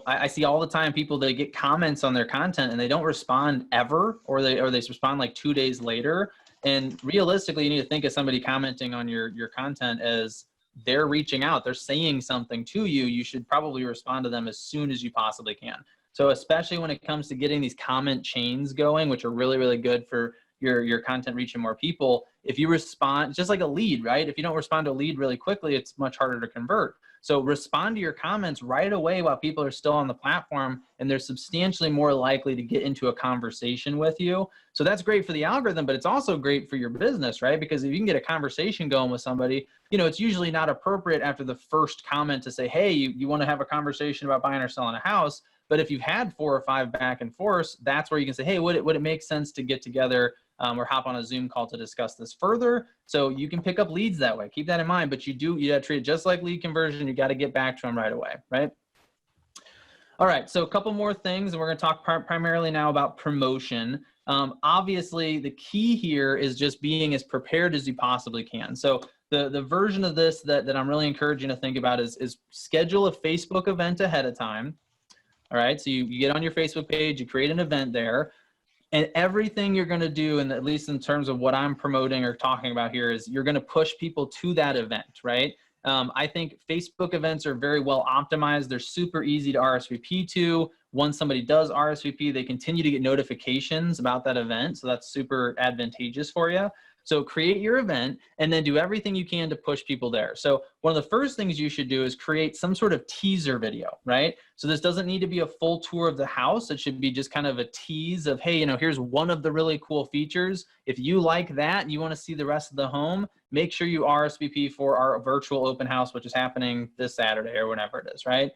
I see all the time people that get comments on their content and they don't respond ever, or they respond like 2 days later. And realistically, you need to think of somebody commenting on your content as they're reaching out, they're saying something to you. You should probably respond to them as soon as you possibly can. So especially when it comes to getting these comment chains going, which are really, really good for your content reaching more people. If you respond, just like a lead, right? If you don't respond to a lead really quickly, it's much harder to convert. So respond to your comments right away while people are still on the platform, and they're substantially more likely to get into a conversation with you. So that's great for the algorithm, but it's also great for your business, right? Because if you can get a conversation going with somebody, it's usually not appropriate after the first comment to say, hey, you want to have a conversation about buying or selling a house. But if you've had 4 or 5 back and forths, that's where you can say, hey, would it make sense to get together or hop on a Zoom call to discuss this further? So you can pick up leads that way. Keep that in mind, but you got to treat it just like lead conversion. You got to get back to them right away, right? All right, so a couple more things, and we're going to talk primarily now about promotion. Obviously, the key here is just being as prepared as you possibly can. So the version of this that I'm really encouraging to think about is schedule a Facebook event ahead of time. All right, so you get on your Facebook page, you create an event there, and everything you're going to do, and at least in terms of what I'm promoting or talking about here, is you're going to push people to that event, right? I think Facebook events are very well optimized. They're super easy to RSVP to. Once somebody does RSVP, they continue to get notifications about that event, so that's super advantageous for you. So create your event and then do everything you can to push people there. So one of the first things you should do is create some sort of teaser video, right? So this doesn't need to be a full tour of the house. It should be just kind of a tease of, hey, here's one of the really cool features. If you like that and you want to see the rest of the home, make sure you RSVP for our virtual open house, which is happening this Saturday or whenever it is, right?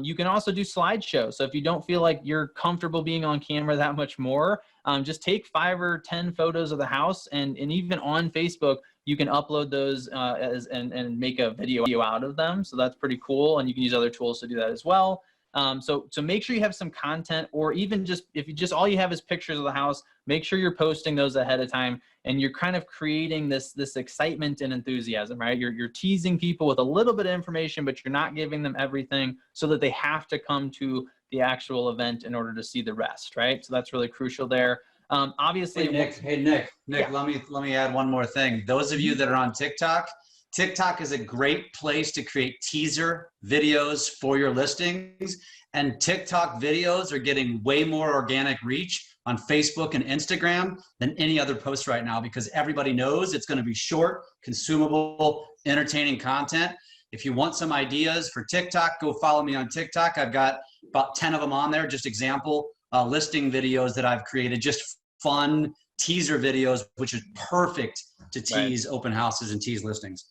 You can also do slideshow. So if you don't feel like you're comfortable being on camera that much more, just take 5 or 10 photos of the house, and even on Facebook, you can upload those and make a video out of them. So that's pretty cool. And you can use other tools to do that as well. So make sure you have some content, or even just, if you just, all you have is pictures of the house, make sure you're posting those ahead of time, and you're kind of creating this excitement and enthusiasm, right? You're teasing people with a little bit of information, but you're not giving them everything so that they have to come to the actual event in order to see the rest, right? So that's really crucial there. Obviously, Hey Nick, yeah. let me add one more thing. Those of you that are on TikTok, TikTok is a great place to create teaser videos for your listings. And TikTok videos are getting way more organic reach on Facebook and Instagram than any other post right now, because everybody knows it's going to be short, consumable, entertaining content. If you want some ideas for TikTok, go follow me on TikTok. I've got about 10 of them on there, just example listing videos that I've created, just fun teaser videos, which is perfect to tease open houses and tease listings.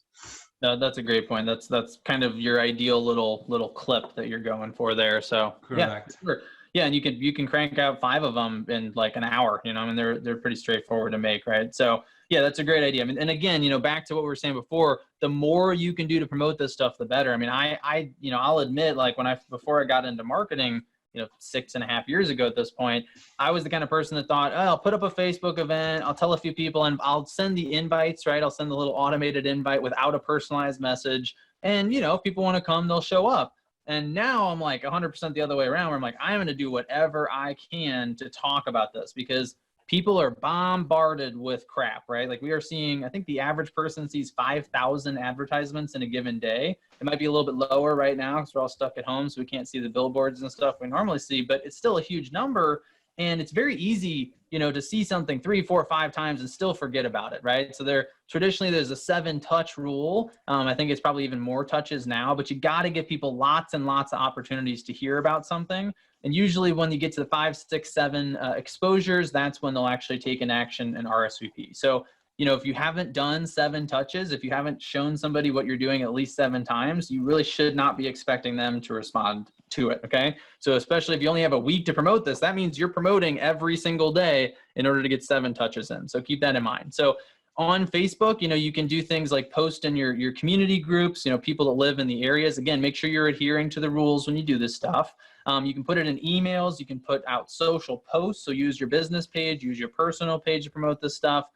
No, that's a great point. That's kind of your ideal little clip that you're going for there. So Correct. Yeah, sure. Yeah, and you can crank out 5 of them in like an hour. You know, I mean they're pretty straightforward to make, right? So yeah, that's a great idea. I mean, and again, you know, back to what we were saying before, the more you can do to promote this stuff, the better. I mean, I you know, I'll admit, like before I got into marketing, you know, 6.5 years ago at this point, I was the kind of person that thought, oh, I'll put up a Facebook event, I'll tell a few people, and I'll send the invites, right? I'll send the little automated invite without a personalized message. And, you know, if people want to come, they'll show up. And now I'm like 100% the other way around, where I'm like, I'm going to do whatever I can to talk about this, because people are bombarded with crap, right? Like we are seeing, I think the average person sees 5,000 advertisements in a given day. It might be a little bit lower right now because we're all stuck at home, so we can't see the billboards and stuff we normally see, but it's still a huge number. And it's very easy, you know, to see something 3, 4, 5 times and still forget about it, right? So traditionally there's a 7-touch rule. I think it's probably even more touches now, but you got to give people lots and lots of opportunities to hear about something. And usually when you get to the 5, 6, 7 exposures, that's when they'll actually take an action and RSVP. So, you know, if you haven't done 7 touches, if you haven't shown somebody what you're doing at least 7 times, you really should not be expecting them to respond to it, okay? So especially if you only have a week to promote this, that means you're promoting every single day in order to get 7 touches in. So keep that in mind. So on Facebook, you know, you can do things like post in your community groups, you know, people that live in the areas. Again, make sure you're adhering to the rules when you do this stuff. You can put it in emails. You can put out social posts. So use your business page, use your personal page to promote this stuff.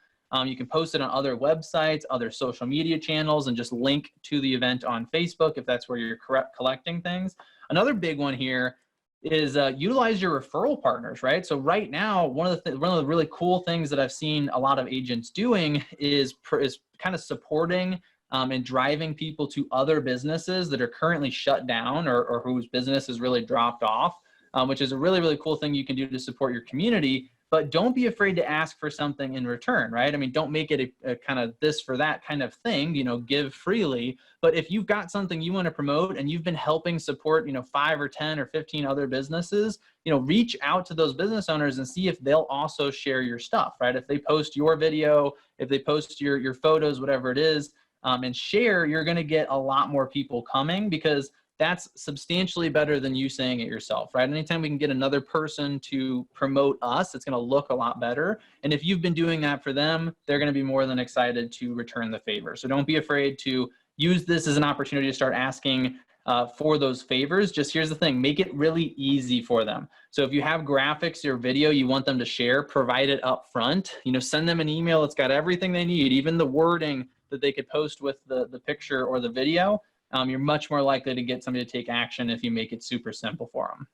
You can post it on other websites, other social media channels, and just link to the event on Facebook if that's where you're collecting things. Another big one here is utilize your referral partners, right? So right now, one of the really cool things that I've seen a lot of agents doing is kind of supporting and driving people to other businesses that are currently shut down or whose business has really dropped off, which is a really, really cool thing you can do to support your community. But don't be afraid to ask for something in return, right? I mean, don't make it a kind of this for that kind of thing, you know, give freely. But if you've got something you want to promote and you've been helping support, you know, 5 or 10 or 15 other businesses, you know, reach out to those business owners and see if they'll also share your stuff, right? If they post your video, if they post your photos, whatever it is, and share, you're going to get a lot more people coming, because that's substantially better than you saying it yourself, right? Anytime we can get another person to promote us, it's going to look a lot better. And if you've been doing that for them, they're going to be more than excited to return the favor. So don't be afraid to use this as an opportunity to start asking for those favors. Just here's the thing, make it really easy for them. So if you have graphics or video you want them to share, provide it up front. You know, send them an email that's got everything they need, even the wording that they could post with the picture or the video. You're much more likely to get somebody to take action if you make it super simple for them.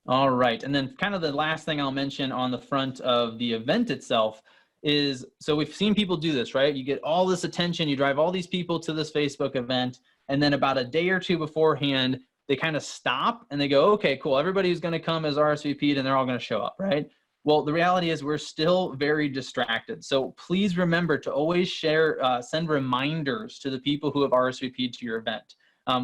All right, and then kind of the last thing I'll mention on the front of the event itself is, so we've seen people do this, right? You get all this attention, you drive all these people to this Facebook event, and then about a day or two beforehand, they kind of stop and they go, okay, cool, everybody who's gonna come is RSVP'd and they're all gonna show up, right? Well, the reality is we're still very distracted. So please remember to always share, send reminders to the people who have RSVP'd to your event.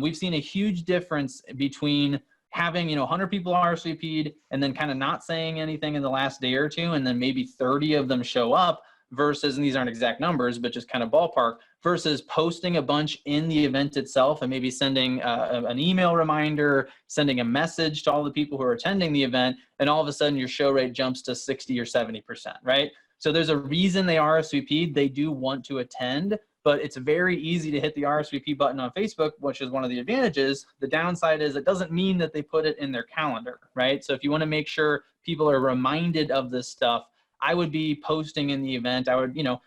We've seen a huge difference between having, you know, 100 people RSVP'd and then kind of not saying anything in the last day or two, and then maybe 30 of them show up, versus, and these aren't exact numbers, but just kind of ballpark, versus posting a bunch in the event itself and maybe sending an email reminder, sending a message to all the people who are attending the event, and all of a sudden your show rate jumps to 60 or 70%, right? So there's a reason they RSVP'd. They do want to attend, but it's very easy to hit the RSVP button on Facebook, which is one of the advantages. The downside is it doesn't mean that they put it in their calendar, right? So if you want to make sure people are reminded of this stuff, I would be posting in the event. I would, you know,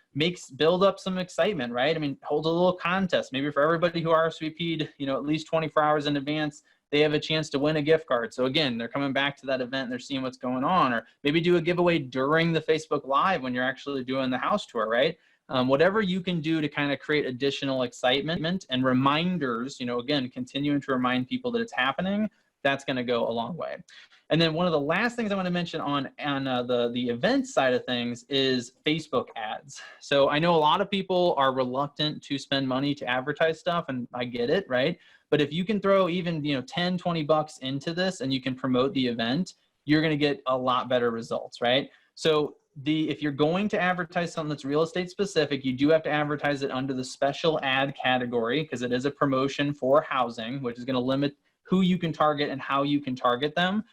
build up some excitement, right? I mean, hold a little contest. Maybe for everybody who RSVP'd, you know, at least 24 hours in advance, they have a chance to win a gift card. So again, they're coming back to that event and they're seeing what's going on. Or maybe do a giveaway during the Facebook Live when you're actually doing the house tour, right? Whatever you can do to kind of create additional excitement and reminders, again, continuing to remind people that it's happening, that's going to go a long way. And then one of the last things I want to mention on the event side of things is Facebook ads. So I know a lot of people are reluctant to spend money to advertise stuff, and I get it, right? But if you can throw even 10, 20 bucks into this and you can promote the event, you're going to get a lot better results, right? So if you're going to advertise something that's real estate specific, you do have to advertise it under the special ad category, because it is a promotion for housing, which is going to limit who you can target and how you can target them.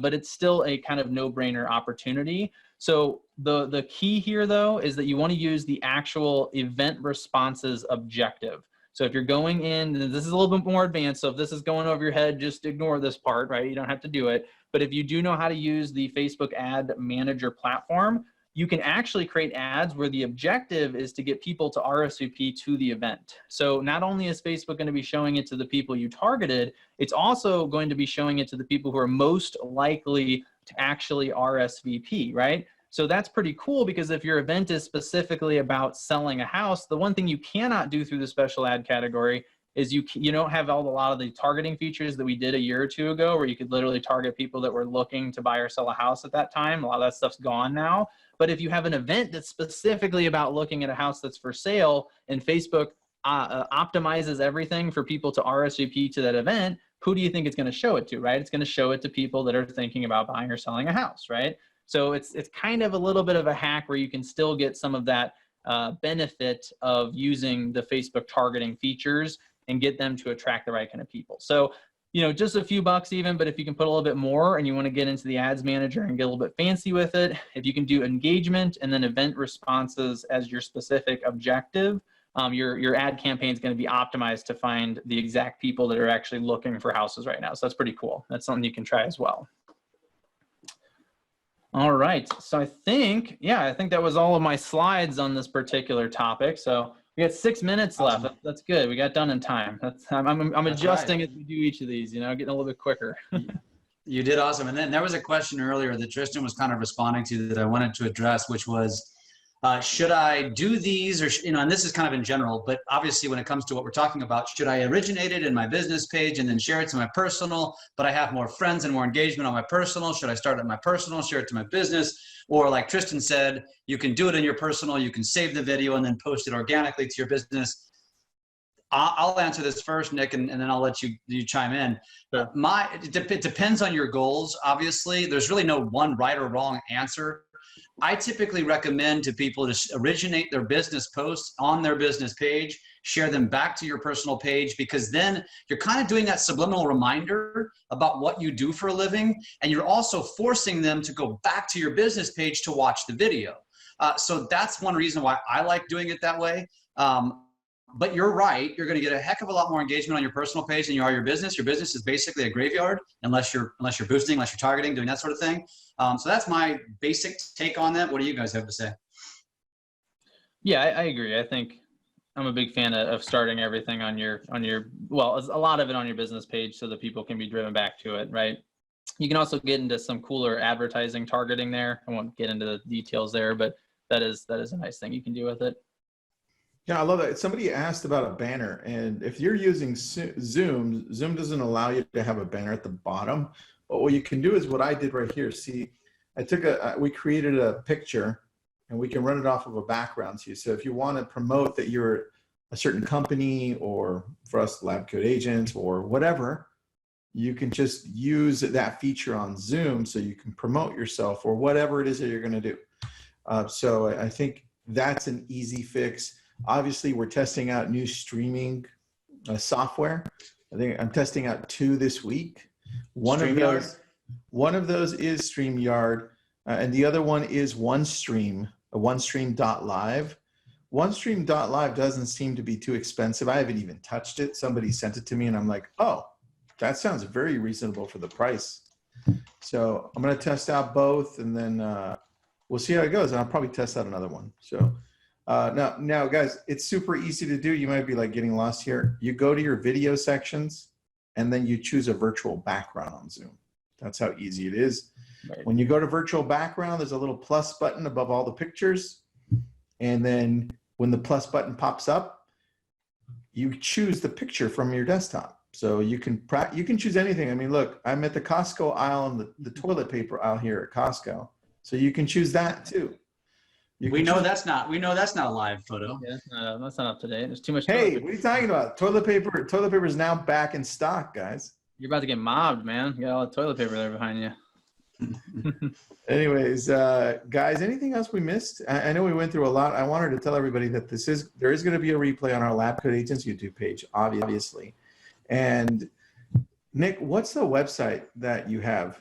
But it's still a kind of no-brainer opportunity. So the key here, though, is that you want to use the actual event responses objective. So if you're going in, this is a little bit more advanced. So if this is going over your head, just ignore this part, right? You don't have to do it. But if you do know how to use the Facebook Ad Manager platform, you can actually create ads where the objective is to get people to RSVP to the event. So not only is Facebook going to be showing it to the people you targeted, it's also going to be showing it to the people who are most likely to actually RSVP, right? So that's pretty cool, because if your event is specifically about selling a house, the one thing you cannot do through the special ad category is you don't have a lot of the targeting features that we did a year or two ago, where you could literally target people that were looking to buy or sell a house at that time. A lot of that stuff's gone now. But if you have an event that's specifically about looking at a house that's for sale, and Facebook optimizes everything for people to RSVP to that event, who do you think it's going to show it to, right? It's going to show it to people that are thinking about buying or selling a house, right? So it's kind of a little bit of a hack where you can still get some of that benefit of using the Facebook targeting features and get them to attract the right kind of people. So, just a few bucks even, but if you can put a little bit more and you want to get into the ads manager and get a little bit fancy with it, if you can do engagement and then event responses as your specific objective, your ad campaign is going to be optimized to find the exact people that are actually looking for houses right now. So that's pretty cool. That's something you can try as well. All right. So I think that was all of my slides on this particular topic. So we got 6 minutes left. That's good. We got done in time. I'm adjusting as we do each of these, getting a little bit quicker. You did awesome. And then there was a question earlier that Tristan was kind of responding to that I wanted to address, which was, should I do these, or, and this is kind of in general, but obviously when it comes to what we're talking about, should I originate it in my business page and then share it to my personal, but I have more friends and more engagement on my personal? Should I start at my personal, share it to my business? Or like Tristan said, you can do it in your personal, you can save the video and then post it organically to your business. I'll answer this first, Nick, and then I'll let you chime in. Sure. It depends on your goals, obviously. There's really no one right or wrong answer. I typically recommend to people to originate their business posts on their business page, share them back to your personal page, because then you're kind of doing that subliminal reminder about what you do for a living, and you're also forcing them to go back to your business page to watch the video. So that's one reason why I like doing it that way. But you're right, you're going to get a heck of a lot more engagement on your personal page than you are your business. Your business is basically a graveyard unless you're boosting, unless you're targeting, doing that sort of thing. So that's my basic take on that. What do you guys have to say? Yeah, I agree. I think I'm a big fan of starting everything on your well, a lot of it on your business page so that people can be driven back to it, right? You can also get into some cooler advertising targeting there. I won't get into the details there, but that is a nice thing you can do with it. Yeah, I love that. Somebody asked about a banner, and if you're using Zoom doesn't allow you to have a banner at the bottom. But what you can do is what I did right here. See, we created a picture, and we can run it off of a background to you. So if you want to promote that you're a certain company, or for us, Lab Code Agents, or whatever, you can just use that feature on Zoom so you can promote yourself or whatever it is that you're going to do. So I think that's an easy fix. Obviously, we're testing out new streaming software. I think I'm testing out 2 this week. One of those is StreamYard, and the other one is OneStream, OneStream.live. OneStream.live doesn't seem to be too expensive. I haven't even touched it. Somebody sent it to me, and I'm like, oh, that sounds very reasonable for the price. So I'm going to test out both, and then we'll see how it goes. And I'll probably test out another one. So now, guys, it's super easy to do. You might be like getting lost here. You go to your video sections, and then you choose a virtual background on Zoom. That's how easy it is. Right. When you go to virtual background, there's a little plus button above all the pictures. And then when the plus button pops up, you choose the picture from your desktop. So you can choose anything. I mean, look, I'm at the Costco aisle and the toilet paper aisle here at Costco. So you can choose that too. We know that's not a live photo. Yeah, that's not up to date. There's too much. Hey, what are you talking about? Toilet paper is now back in stock, guys. You're about to get mobbed, man. You got all the toilet paper there behind you. Anyways, guys, anything else we missed? I know we went through a lot. I wanted to tell everybody that there is going to be a replay on our Lab Coat Agents YouTube page, obviously. And Nick, what's the website that you have?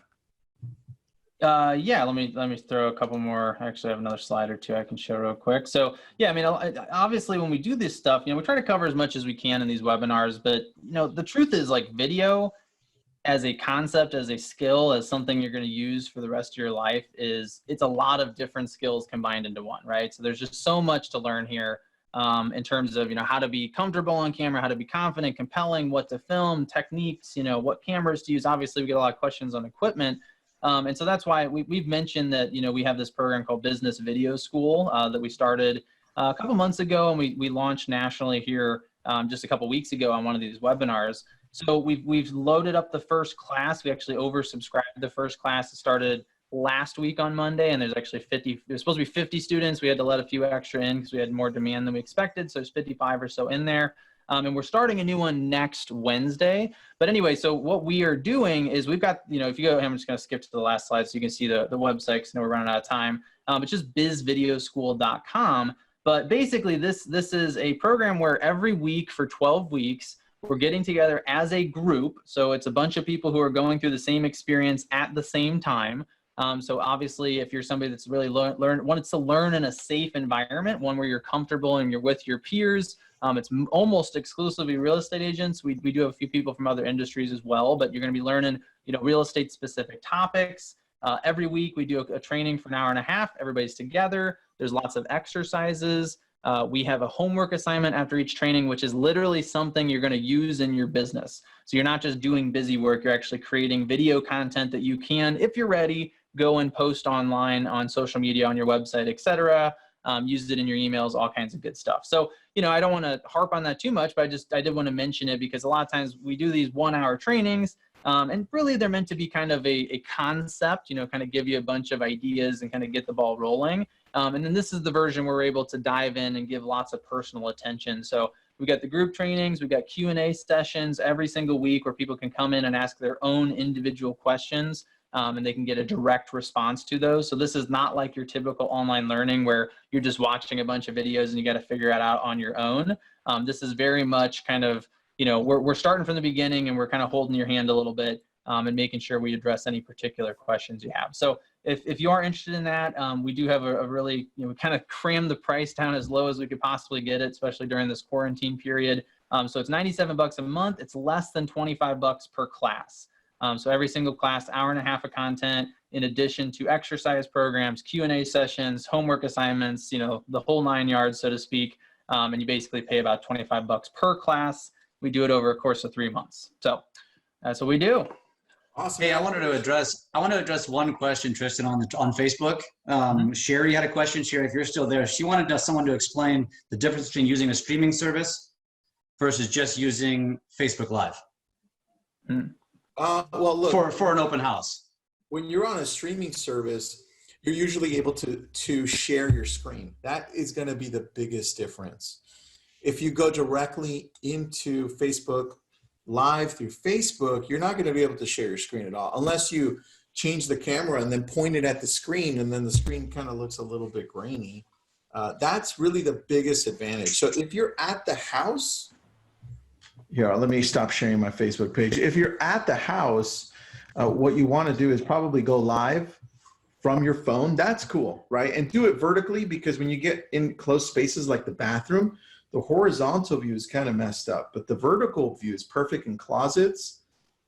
Yeah, let me throw a couple more. Actually, I have another slide or two I can show real quick. So yeah, I mean, obviously when we do this stuff, we try to cover as much as we can in these webinars, but the truth is, like, video as a concept, as a skill, as something you're going to use for the rest of your life, it's a lot of different skills combined into one, right? So there's just so much to learn here in terms of, how to be comfortable on camera, how to be confident, compelling, what to film, techniques, what cameras to use. Obviously, we get a lot of questions on equipment. And so that's why we've mentioned that, we have this program called Business Video School that we started a couple months ago, and we launched nationally here just a couple weeks ago on one of these webinars. So we've loaded up the first class. We actually oversubscribed the first class. It started last week on Monday, and there's actually there's supposed to be 50 students. We had to let a few extra in because we had more demand than we expected. So there's 55 or so in there. And we're starting a new one next Wednesday. But anyway, so what we are doing is we've got, if you go, I'm just going to skip to the last slide so you can see the website because I know we're running out of time. It's just bizvideoschool.com. But basically, this is a program where every week for 12 weeks, we're getting together as a group. So it's a bunch of people who are going through the same experience at the same time. So obviously, if you're somebody that's really wants to learn in a safe environment, one where you're comfortable and you're with your peers, it's almost exclusively real estate agents. We do have a few people from other industries as well, but you're going to be learning, real estate specific topics. Every week we do a training for an hour and a half. Everybody's together. There's lots of exercises. We have a homework assignment after each training, which is literally something you're going to use in your business. So you're not just doing busy work. You're actually creating video content that you can, if you're ready, go and post online on social media, on your website, etc. Use it in your emails, all kinds of good stuff. So, I don't want to harp on that too much, but I did want to mention it because a lot of times we do these 1-hour trainings, and really they're meant to be kind of a concept, kind of give you a bunch of ideas and kind of get the ball rolling. And then this is the version where we're able to dive in and give lots of personal attention. So we got the group trainings, we got Q&A sessions every single week where people can come in and ask their own individual questions. And they can get a direct response to those. So this is not like your typical online learning where you're just watching a bunch of videos and you got to figure it out on your own. This is very much kind of, we're starting from the beginning and we're kind of holding your hand a little bit and making sure we address any particular questions you have. So if you are interested in that, we do have a really, we kind of crammed the price down as low as we could possibly get it, especially during this quarantine period. So it's $97 a month. It's less than $25 per class. So every single class, hour and a half of content, in addition to exercise programs, Q&A sessions, homework assignments, the whole 9 yards, so to speak. And you basically pay about $25 per class. We do it over a course of 3 months. So that's what we do. Awesome. Hey, I wanted to address one question, Tristan, on Facebook. Sherry had a question. Sherry, if you're still there, she wanted someone to explain the difference between using a streaming service versus just using Facebook Live. Well, look, for an open house. When you're on a streaming service, you're usually able to share your screen. That is going to be the biggest difference. If you go directly into Facebook Live through Facebook, you're not going to be able to share your screen at all, unless you change the camera and then point it at the screen, and then the screen kind of looks a little bit grainy. That's really the biggest advantage. So if you're at the house, here, let me stop sharing my Facebook page. If you're at the house, what you want to do is probably go live from your phone. That's cool, right? And do it vertically, because when you get in close spaces like the bathroom, the horizontal view is kind of messed up, but the vertical view is perfect in closets,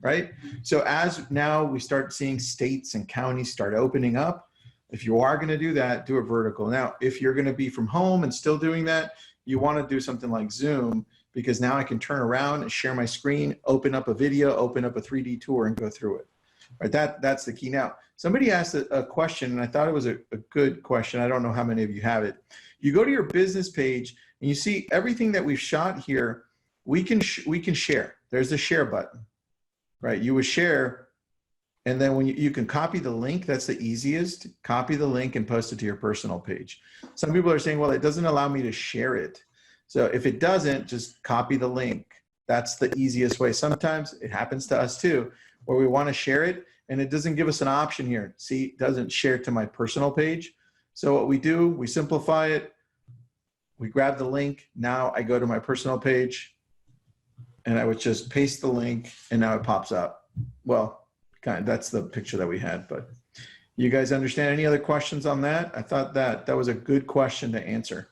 right? So as now we start seeing states and counties start opening up, if you are going to do that, do it vertical. Now, if you're going to be from home and still doing that, you want to do something like Zoom, because now I can turn around and share my screen, open up a video, open up a 3D tour, and go through it. Right, that's the key. Now, somebody asked a question, and I thought it was a good question. I don't know how many of you have it. You go to your business page, and you see everything that we've shot here. We can share. There's a share button, right? You would share, and then when you can copy the link. That's the easiest. Copy the link and post it to your personal page. Some people are saying, well, it doesn't allow me to share it. So if it doesn't, just copy the link. That's the easiest way. Sometimes it happens to us too, where we want to share it and it doesn't give us an option here. See, it doesn't share to my personal page. So what we do, we simplify it. We grab the link. Now I go to my personal page and I would just paste the link and now it pops up. Well, kind of, that's the picture that we had, but you guys understand any other questions on that? I thought that was a good question to answer.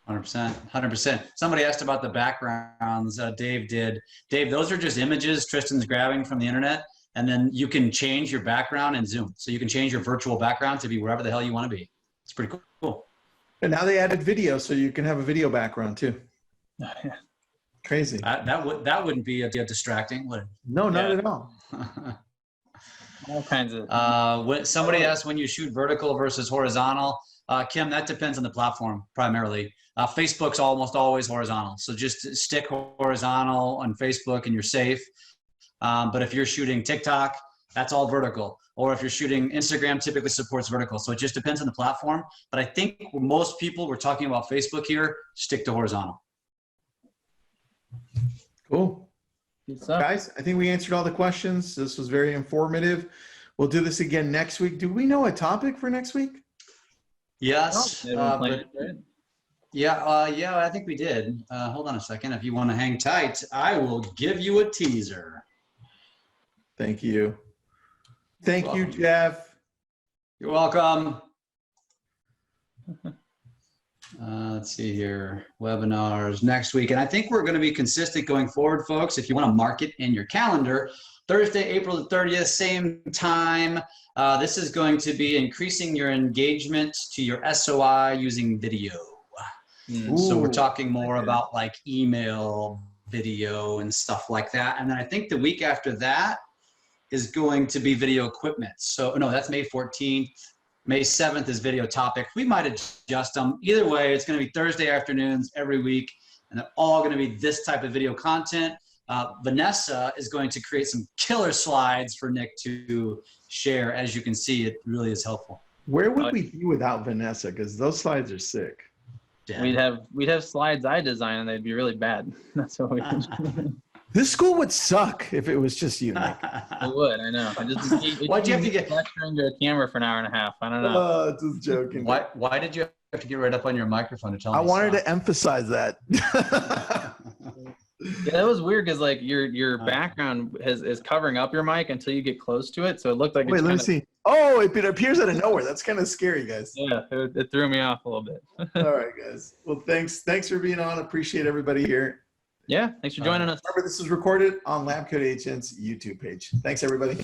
100%, 100%. Somebody asked about the backgrounds. Dave did. Dave, those are just images Tristan's grabbing from the internet, and then you can change your background in Zoom. So you can change your virtual background to be wherever the hell you want to be. It's pretty cool. And now they added video, so you can have a video background too. Crazy. That wouldn't be a distracting, would it? No, not at all. All kinds of. Somebody asked when you shoot vertical versus horizontal. Kim, that depends on the platform primarily. Facebook's almost always horizontal. So just stick horizontal on Facebook and you're safe. But if you're shooting TikTok, that's all vertical. Or if you're shooting Instagram, typically supports vertical. So it just depends on the platform. But I think most people, we're talking about Facebook here, stick to horizontal. Cool. Guys, I think we answered all the questions. This was very informative. We'll do this again next week. Do we know a topic for next week? Yes. Yeah, I think we did. Hold on a second. If you want to hang tight, I will give you a teaser. Thank you. Thank you, Jeff. You're welcome. Let's see here. Webinars next week. And I think we're going to be consistent going forward, folks. If you want to mark it in your calendar, Thursday, April the 30th, same time. This is going to be increasing your engagement to your SOI using video. So we're talking more about like email, video, and stuff like that. And then I think the week after that is going to be video equipment. So no, that's May 14th. May 7th is video topic. We might adjust them. Either way, it's going to be Thursday afternoons every week, and they're all going to be this type of video content. Vanessa is going to create some killer slides for Nick to share. As you can see, it really is helpful. Where would we be without Vanessa? Because those slides are sick. Yeah. We'd have slides I design and they'd be really bad. That's what we can. This school would suck if it was just you, Nick. It would, I know. Why'd you have to get lecturing to a camera for an hour and a half? I don't know. Oh, just joking. Why did you have to get right up on your microphone to tell me? I wanted to emphasize that. Yeah, that was weird because like your background is covering up your mic until you get close to it, so it looked like. Wait, let me see. Oh, it appears out of nowhere. That's kind of scary, guys. Yeah, it threw me off a little bit. All right, guys. Well, thanks for being on. Appreciate everybody here. Yeah, thanks for joining us. Remember, this is recorded on Lab Coat Agent's YouTube page. Thanks, everybody.